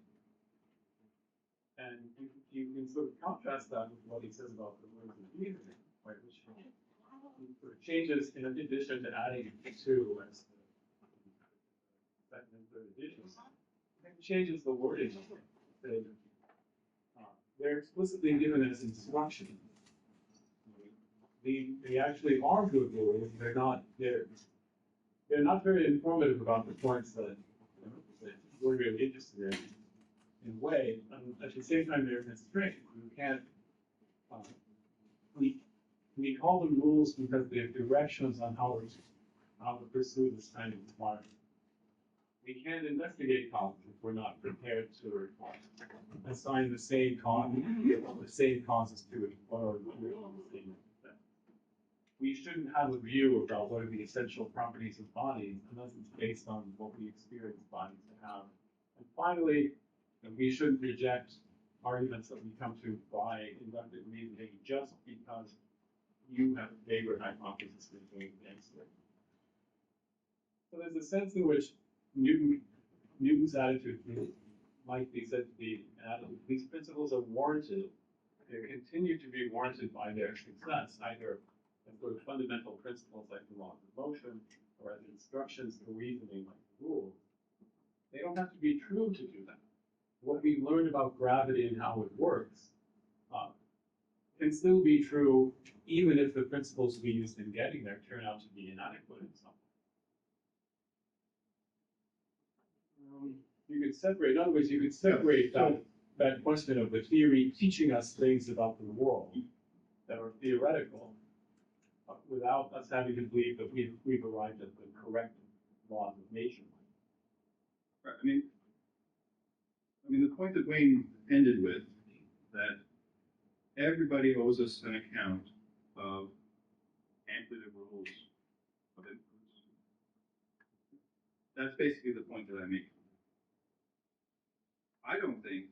And you can sort of contrast that with what he says about the words of reasoning, right, which sort of changes, in addition to adding two as the second and third editions, it changes the wording. They're explicitly given as instructions. They actually are good rules. They're not very informative about the points that we're really interested in a way. And at the same time, they're constrained. You can't. We call them rules because they're directions on how to pursue this kind of inquiry. We can't investigate causes if we're not prepared to assign the same causes to it, or we shouldn't have a view about what are the essential properties of bodies unless it's based on what we experience bodies to have. And finally, we shouldn't reject arguments that we come to by inductive reasoning just because you have a favorite hypothesis that's going against it. So there's a sense in which Newton's attitude might be said to be an attitude. These principles are warranted. They continue to be warranted by their success, either as sort of fundamental principles like the laws of motion, or as instructions to reasoning like the rules. They don't have to be true to do that. What we learn about gravity and how it works can still be true even if the principles we used in getting there turn out to be inadequate in some way. You could separate, in other words, you could separate that question of the theory teaching us things about the world that are theoretical without us having to believe that we've arrived at the correct laws of nature. Right. I mean, the point that Wayne ended with, that everybody owes us an account of amplitude rules of inference. That's basically the point that I make. I don't think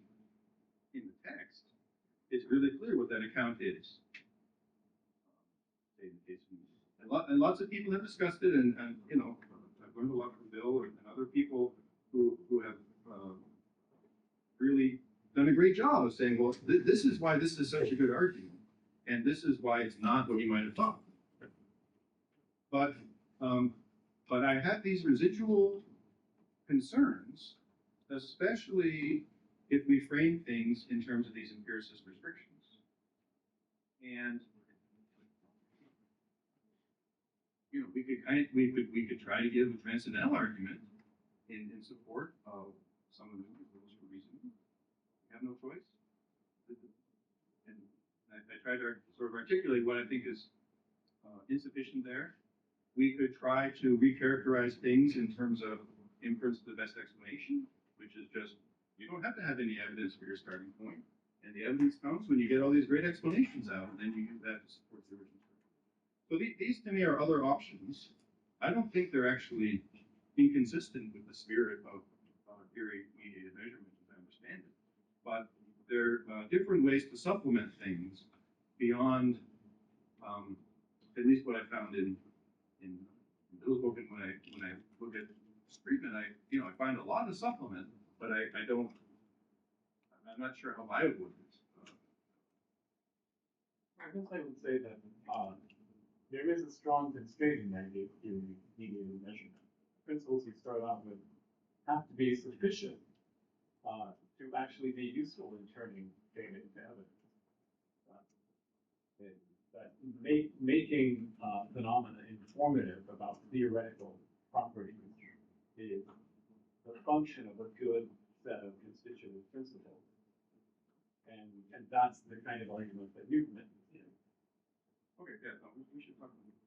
in the text it's really clear what that account is. And lots of people have discussed it, and you know, I've learned a lot from Bill and other people who have really done a great job of saying, well, this is why this is such a good argument, and this is why it's not what you might have thought. But I have these residual concerns, especially if we frame things in terms of these empiricist restrictions. And you know, we could try to give a transcendental argument in support of some of the rules for reasoning. We have no choice. And I tried to sort of articulate what I think is insufficient there. We could try to recharacterize things in terms of inference to the best explanation, which is just, you don't have to have any evidence for your starting point. And the evidence comes when you get all these great explanations out, and then you use that to support the original. So these to me are other options. I don't think they're actually inconsistent with the spirit of theory-mediated measurement, as I understand it. But they're different ways to supplement things beyond, at least what I found in Bill's book, and when I look at Friedman, I find a lot of supplement, but I'm not sure how viable it is. I guess I would say that there is a strong constraint in negative theory-mediated measurement. The principles you start out with have to be sufficient to actually be useful in turning data into evidence. Making phenomena informative about theoretical property is the function of a good set of constituent principles. And that's the kind of argument that you've made. Okay, yeah, no, we should talk about it.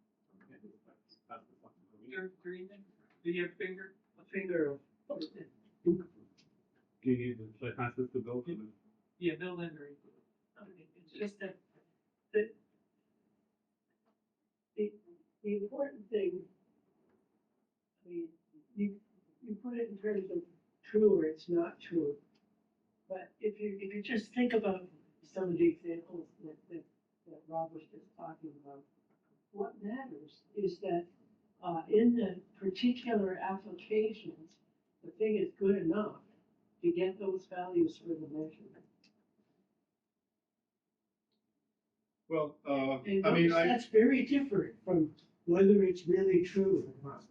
That's the function for me. Your agreement, do you have a finger? Do you need to, should I pass this to Bill? Yeah, Bill and Marie. It's just that, The important thing, I mean, you put it in terms of true or it's not true. But if you just think about some of the examples that Rob was just talking about, what matters is that in the particular applications, the thing is good enough to get those values for the measurement. Well, And I mean, that's very different from whether it's really true or not.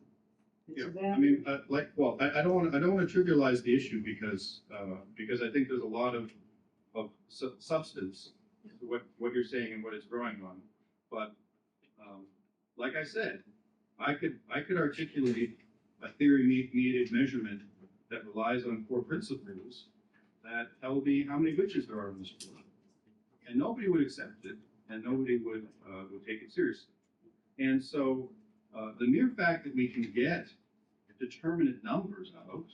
It's yeah, a matter I mean, I don't want to trivialize the issue because I think there's a lot of substance to what you're saying and what it's drawing on. But like I said, I could articulate a theory-mediated measurement that relies on core principles that tell me how many witches there are in this world, and nobody would accept it, and nobody would take it seriously. And so the mere fact that we can get determinate numbers out,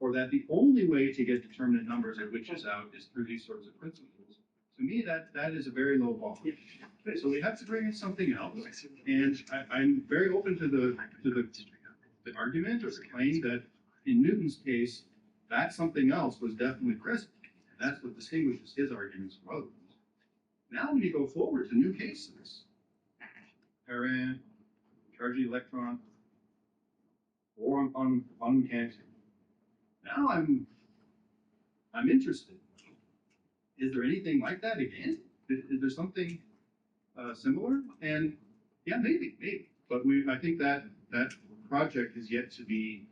or that the only way to get determinate numbers of witches out is through these sorts of principles, to me that is a very low bar. So we have to bring in something else, and I'm very open to the argument or the claim that in Newton's case, that something else was definitely present. And that's what distinguishes his arguments from others. Now when you go forward to new cases, Perrin, charging electron, or on mechanics, now I'm interested. Is there anything like that again? Is there something similar? And yeah, maybe. But I think that project is yet to be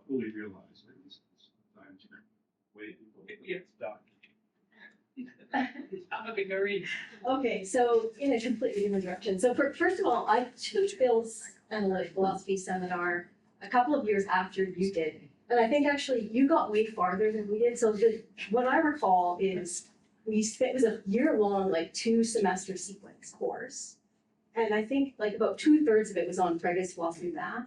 fully realized. It's time to wait. Yeah. Stop. Okay, Marie. Okay, so in a completely different direction. So first of all, I took Bill's analytic philosophy seminar a couple of years after you did. And I think actually you got way farther than we did. So what I recall is it was a year-long, like 2-semester sequence course. And I think like about 2/3 of it was on Frege's philosophy of math.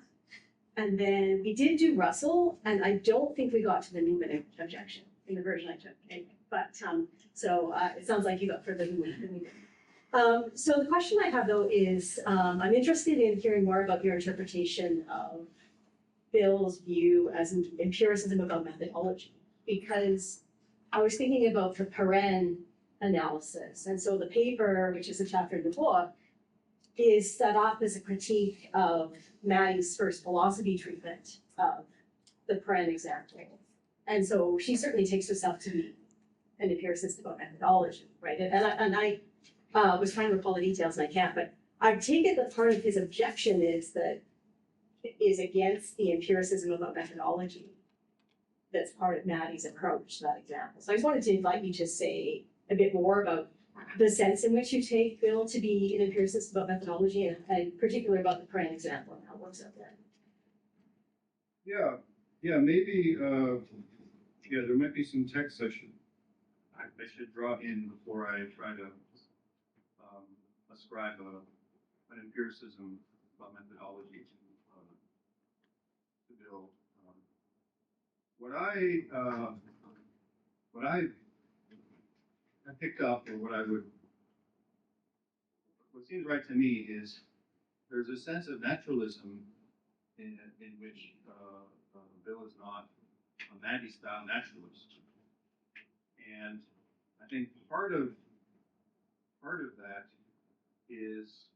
And then we did do Russell, and I don't think we got to the Newman objection in the version I took anyway. But so it sounds like you got further than we did. So the question I have though is, I'm interested in hearing more about your interpretation of Bill's view as an empiricism about methodology, because I was thinking about the Perrin analysis. And so the paper, which is a chapter in the book, is set up as a critique of Maddie's first philosophy treatment of the Perrin example. And so she certainly takes herself to be an empiricist about methodology, right? And I was trying to recall the details and I can't, but I take it that part of his objection is against the empiricism about methodology that's part of Maddie's approach to that example. So I just wanted to invite you to say a bit more about the sense in which you take Bill to be an empiricist about methodology, and in particular about the Perrin example and how it works out there. Yeah, maybe. There might be some text I should draw in before I try to ascribe an empiricism about methodology to Bill. What I picked up, or what seems right to me is there's a sense of naturalism in which Bill is not a Maddie-style naturalist, and I think part of that is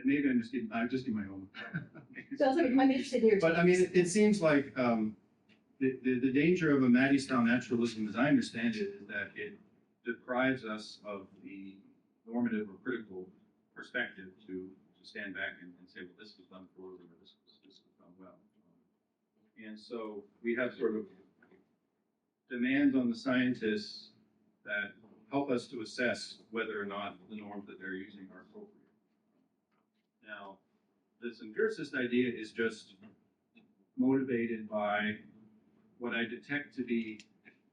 maybe I'm just in my own. So I'm interested in your But I mean, it seems like the danger of a Maddie-style naturalism, as I understand it, is that it deprives us of the normative or critical perspective to stand back and say, well, this was done poorly, or this was done well. And so we have sort of demands on the scientists that help us to assess whether or not the norms that they're using are appropriate. Now, this empiricist idea is just motivated by what I detect to be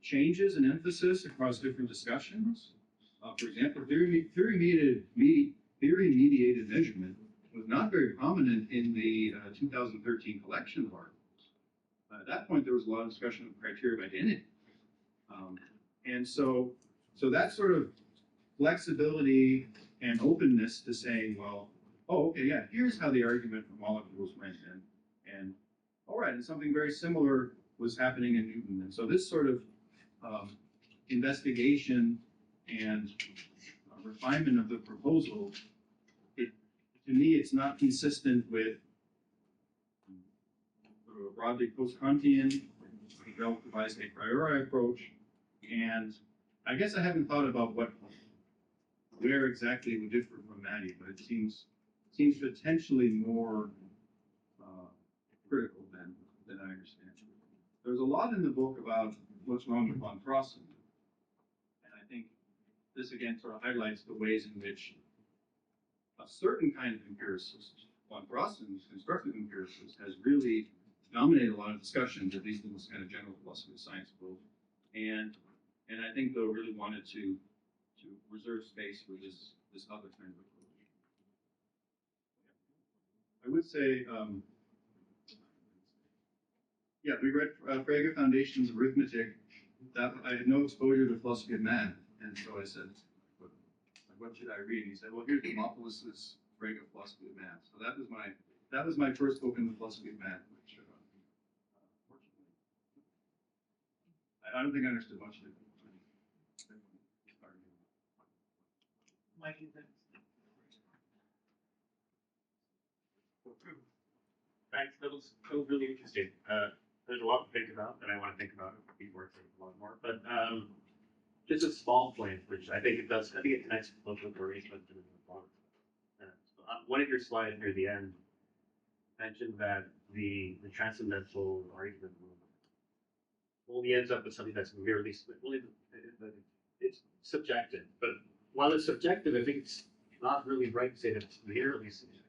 changes in emphasis across different discussions. For example, theory-mediated measurement was not very prominent in the 2013 collection of articles. At that point, there was a lot of discussion of criteria of identity. And so that sort of flexibility and openness to saying, well, oh, okay, yeah, here's how the argument for molecules went, and all right, and something very similar was happening in Newton. And so this sort of investigation and refinement of the proposal, to me, it's not consistent with sort of a broadly post-Kantian, relativized a priori approach. And I guess I haven't thought about where exactly it would differ from Maddie, but it seems potentially more critical than I understand. There's a lot in the book about what's wrong with von Frosten. And I think this again sort of highlights the ways in which a certain kind of empiricist, von Frosten's constructive empiricist, has really dominated a lot of discussions, at least in this kind of general philosophy of science world. And I think they'll really wanted to reserve space for this other kind of approach. I would say, yeah, we read Frege Foundations of Arithmetic. That I had no exposure to philosophy of math, and so I said, "What should I read?" And he said, "Well, here's Demopoulos' Frege Philosophy of Math." So that was my first book in the philosophy of math, which fortunately, I don't think I understood much of it. Mike, you think? Thanks, that was really interesting. There's a lot to think about, and I want to think about it before I think a lot more. But just a small point, which I think it does. I think it connects both with the arrangement and the broader. One of your slides near the end mentioned that the transcendental argument only ends up with something that's merely it's subjective. But while it's subjective, I think it's not really right to say that it's merely subjective,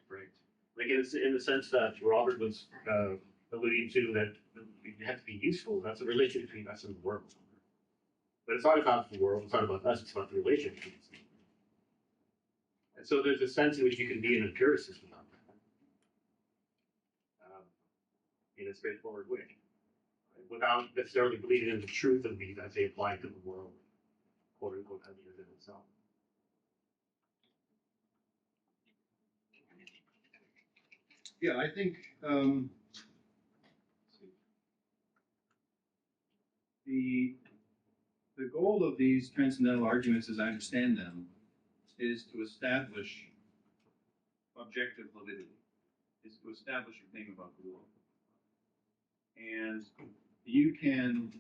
right? Like it's in the sense that Robert was alluding to, that it has to be useful. That's a relation between us and the world. But it's not about the world, it's not about us, it's about the relationship. And so there's a sense in which you can be an empiricist without that. In a straightforward way. Right? Without necessarily believing in the truth of these as they apply to the world, quote unquote, as it is in itself. Yeah, I think the goal of these transcendental arguments, as I understand them, is to establish objective validity, is to establish a thing about the world. And you can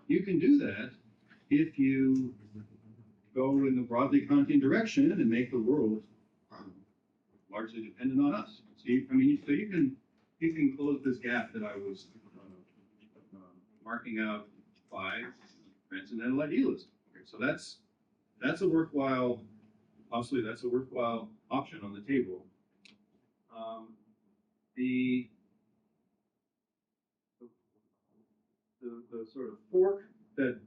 do that if you go in the broadly Kantian direction and make the world largely dependent on us. So you can close this gap that I was marking out by transcendental idealism. Okay, so that's a worthwhile, obviously that's a worthwhile option on the table. The sort of fork that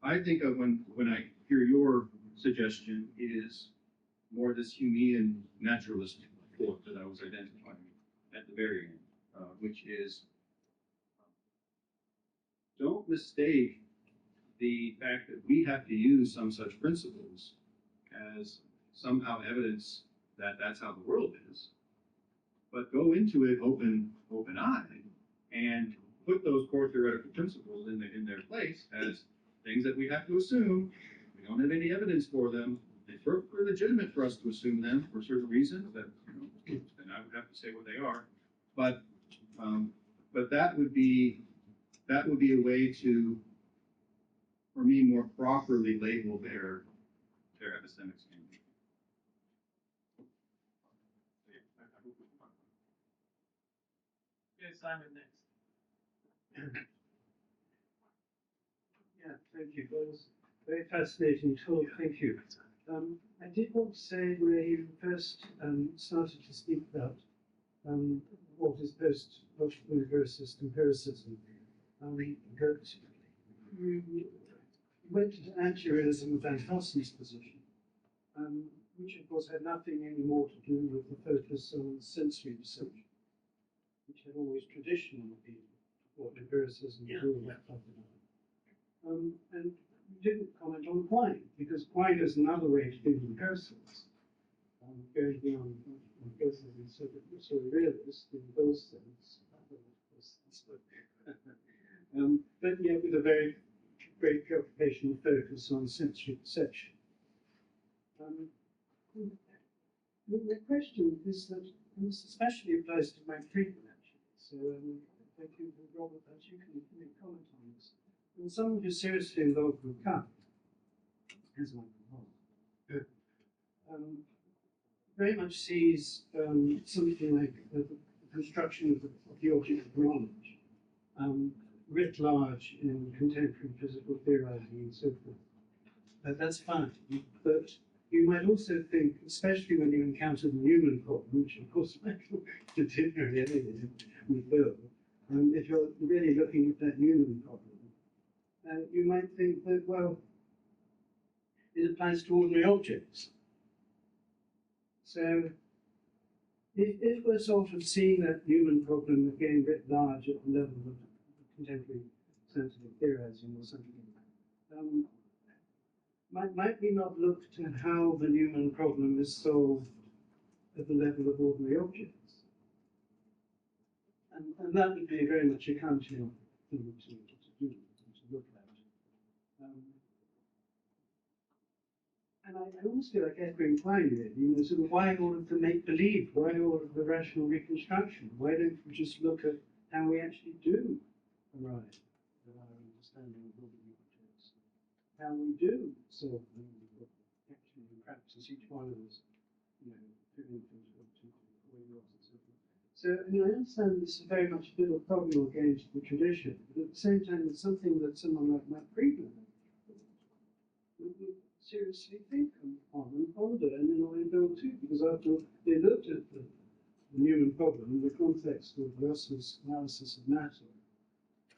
I think of when I hear your suggestion is more this Humean naturalist fork that I was identifying at the very end, which is don't mistake the fact that we have to use some such principles as somehow evidence that that's how the world is, but go into it open-eyed and put those core theoretical principles in their place as things that we have to assume. We don't have any evidence for them. It's perfectly legitimate for us to assume them for certain reasons that, and I would have to say what they are. But that would be a way to, for me, more properly label their epistemic standing. Okay, Simon next. Yeah, thank you. That was very fascinating talk. Thank you. I did want to say where you first started to speak about what is versus empiricism, that you went to the anti-realism of Van Helsing's position, which of course had nothing anymore to do with the focus on sensory research, which had always traditionally been what empiricism was all about. And you didn't comment on Quine, because Quine is another way to do comparisons, going beyond empiricism, so realist in those sense. But yet with a very great preoccupation and focus on sensory perception. The question is that, and this especially applies to Mike Friedman actually, so thank you, Robert, that you can comment on this. And someone who's seriously involved with CUP, as Michael very much sees something like the construction of the object of knowledge, writ large in contemporary physical theorizing and so forth. That's fine, but you might also think, especially when you encounter the Newman problem, which of course Michael did very with Bill, if you're really looking at that Newman problem, you might think that, well, it applies to ordinary objects. So, if we're sort of seeing that Newman problem again writ large at the level of contemporary scientific theorizing or something, might we not look to how the Newman problem is solved at the level of ordinary objects? And that would be very much a Kantian thing to do, to look at. And I almost feel like echoing Quine really, sort of why all of the make-believe, why all of the rational reconstruction? Why don't we just look at how we actually do arrive at our understanding of ordinary objects? How we do solve them, actually in practice, each one of us, doing things to and so forth. So, I mean, I understand this is very much a bit of a problem against the tradition, but at the same time, it's something that someone like Matt Friedman would seriously think on and ponder, and in Bill too, because after all, they looked at the Newman problem in the context of Russell's analysis of matter,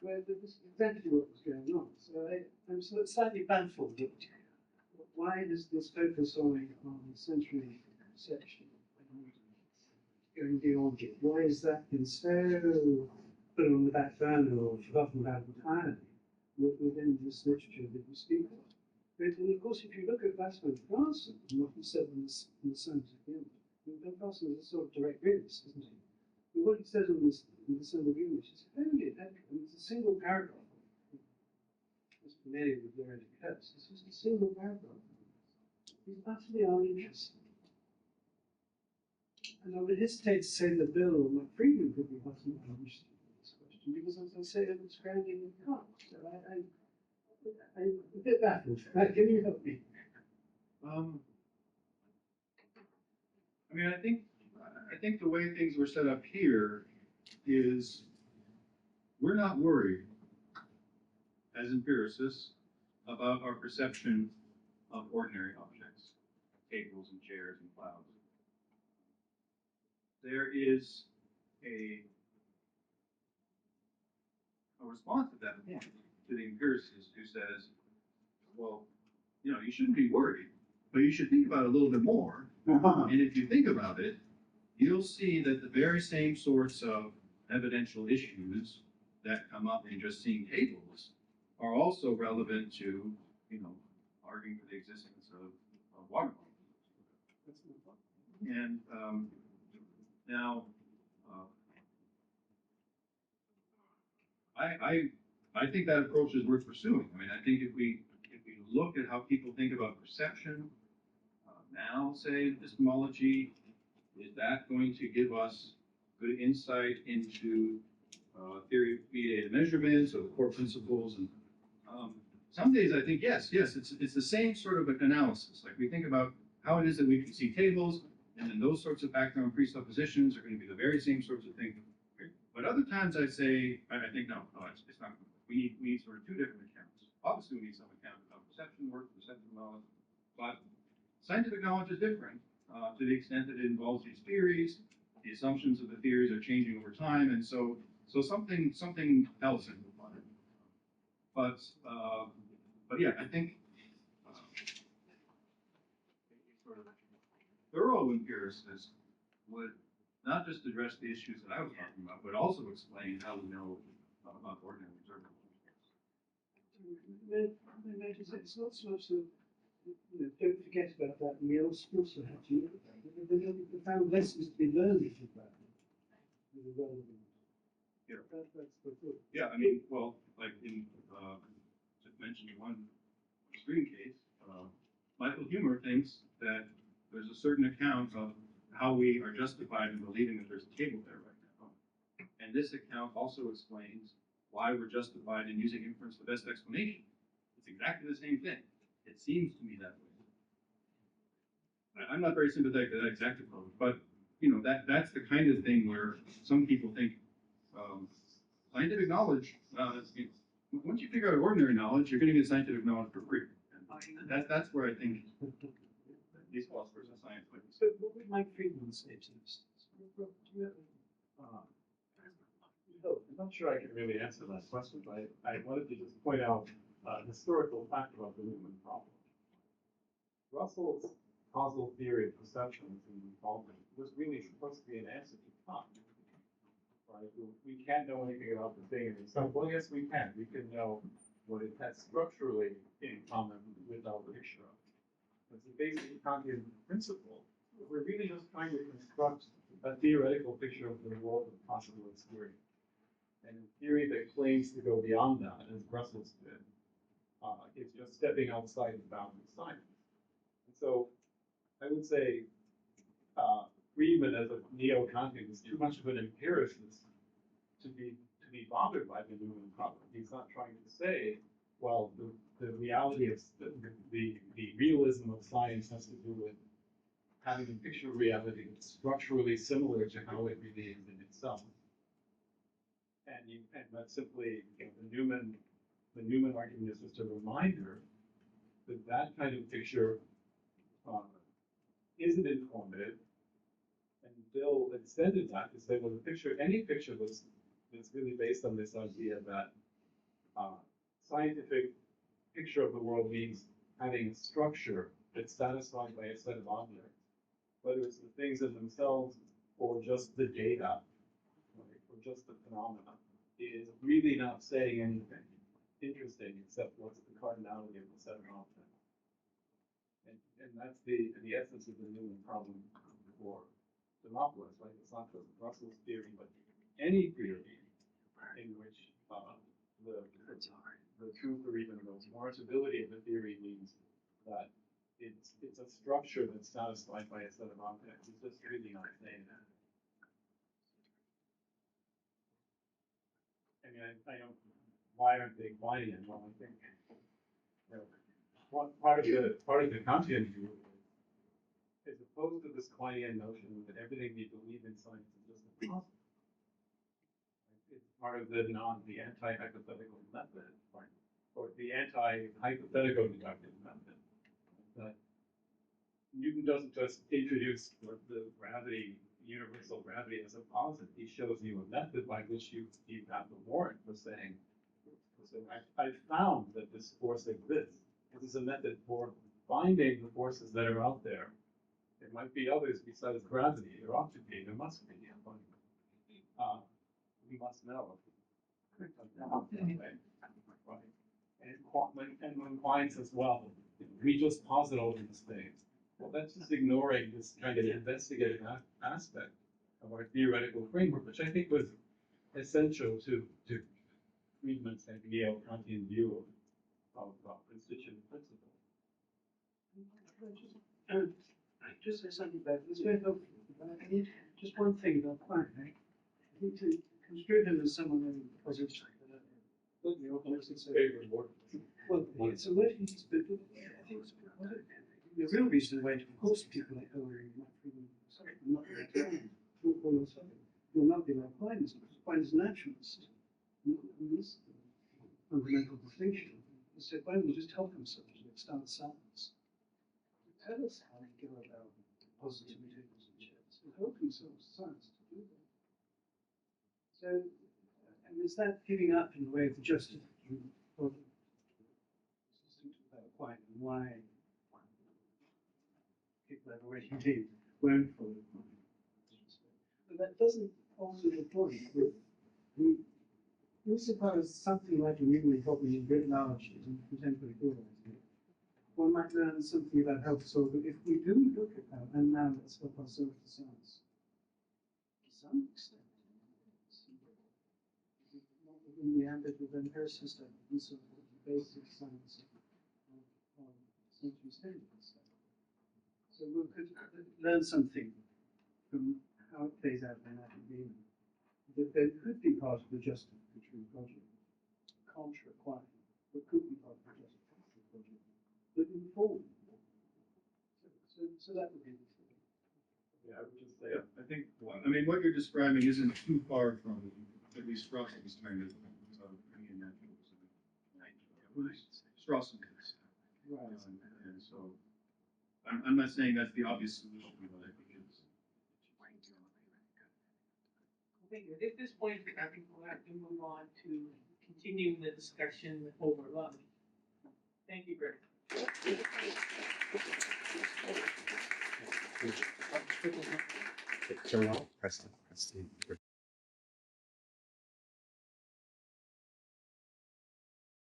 where there was exactly what was going on. So I'm sort of slightly baffled that why does this focus on sensory perception going beyond it? Why is that been so put on the back burner or forgotten about entirely within this literature that you speak of? But and of course, if you look at Vasco Carson and what he said in the Sons of Humor, Ben Carson is a sort of direct realist, isn't he? But what he says in the Sons of Humor is wholly epic. I mean, it's a single paragraph. As familiar with the early cuts, it's just a single paragraph. He's utterly uninterested. And I would hesitate to say that Bill or Mike Friedman could be utterly uninterested in this question, because as I say, it's grounding in Kant. So I'm a bit baffled. Can you help me? I mean, I think the way things were set up here is we're not worried as empiricists about our perception of ordinary objects, tables and chairs and clouds. There is a response at that point to the empiricist who says, well, you shouldn't be worried, but you should think about it a little bit more. And if you think about it, you'll see that the very same sorts of evidential issues that come up in just seeing tables are also relevant to, arguing for the existence of water bodies. And now, I think that approach is worth pursuing. I mean, I think if we look at how people think about perception, now, say, epistemology, is that going to give us good insight into theory of mediated measurements or the core principles? And some days I think yes, it's the same sort of analysis. Like we think about how it is that we can see tables, and then those sorts of background presuppositions are going to be the very same sorts of things. But other times I say, I think no, it's not. We need sort of two different accounts. Obviously, we need some account of how perception works, perception knowledge, but Scientific knowledge is different, to the extent that it involves these theories. The assumptions of the theories are changing over time, and so something else in the water. But yeah, I think sort of thorough empiricists would not just address the issues that I was talking about, but also explain how we know about ordinary observables. It's not so much that, don't forget about that, and we also have to, the found lessons to be learned from that. Yeah. That's the thought. Yeah, I mean, well, like in, just mentioned one extreme case, Michael Humer thinks that there's a certain account of how we are justified in believing that there's a table there right now. And this account also explains why we're justified in using inference the best explanation. It's exactly the same thing. It seems to me that way. I'm not very sympathetic to that exact approach, but you know, that's the kind of thing where some people think scientific knowledge, once you figure out ordinary knowledge, you're going to get scientific knowledge for free. And that's where I think these philosophers of science like So what would Mike Friedman say to this? I'm not sure I can really answer that question, but I wanted to just point out a historical fact about the Newman problem. Russell's causal theory of perceptions and involvement was really supposed to be an answer to Kant. Right? We can't know anything about the thing in itself. Well, yes, we can. We can know what it has structurally in common with our picture of it. It's a basic Kantian principle. We're really just trying to construct a theoretical picture of the world of possible experience. And a theory that claims to go beyond that, as Brussels did, is just stepping outside the bounds of science. And so I would say Friedman, as a neo-Kantian, is too much of an empiricist to be bothered by the Newman problem. He's not trying to say, well, the reality of the realism of science has to do with having a picture of reality that's structurally similar to how it really is in itself. And that's simply, you know, the Newman argument is just a reminder that that kind of picture isn't informative. And Bill extended that to say, well, any picture that's really based on this idea that scientific picture of the world means having a structure that's satisfied by a set of objects, whether it's the things in themselves or just the data, right, or just the phenomena, is really not saying anything interesting except what's the cardinality of the set of objects. And that's the essence of the Newman problem for Demopoulos, right? It's not just Russell's theory, but any theory in which the truth or even the warrantability of the theory means that it's a structure that's satisfied by a set of objects. It's just really not saying that. I mean, I don't. Why aren't they Kleinian? Well, I think you know, part of the Kantian view, as opposed to this Kleinian notion that everything we believe in science is just a possible. It's part of the anti-hypothetical method, right? Or the anti-hypothetical deductive method. That Newton doesn't just introduce the gravity, universal gravity as a posit. He shows you a method by which you have the warrant for saying, I found that this force exists. This is a method for finding the forces that are out there. There might be others besides gravity. There ought to be. There must be. We must know. Right. And when Klein says, well, we just posit all these things. Well, that's just ignoring this kind of investigative aspect of our theoretical framework, which I think was essential to Friedman's neo-Kantian view of constituent principle. Just say something about this. Very helpful. I need just one thing about Klein. I think to construe him as someone who posits well, it's a way he's been. I think the real reason why, of course, people like Hillary and Mike Friedman not will not be like Klein is because Klein is a naturalist. This fundamental distinction. So Klein will just help himself to extend science. tell us how they go about positing tables and chairs and helping science to do that. So, and is that giving up in the way of the justice of about why and why people have already been won't follow. But that doesn't alter the point. We suppose something like a human problem is writ large in contemporary theorizing. One might learn something about how to solve it if we do look at that, and now let's help ourselves to science. To some extent. Not within the ambit of empiricism and sort of the basic science of century standards. So we could learn something from how it plays out in that agreement. That there could be part of the justificatory project, can't require, but could be part of the justificatory project, but informed. So that would be the thing. Yeah, I would just say, I think, I mean, what you're describing isn't too far from at least Strawson's kind of reenactment. Strawson is. Right. And so, I'm not saying that's the obvious solution, but I think it's. I think at this point, I think we'll have to move on to continuing the discussion over lunch. Thank you, Greg. Turn off, press the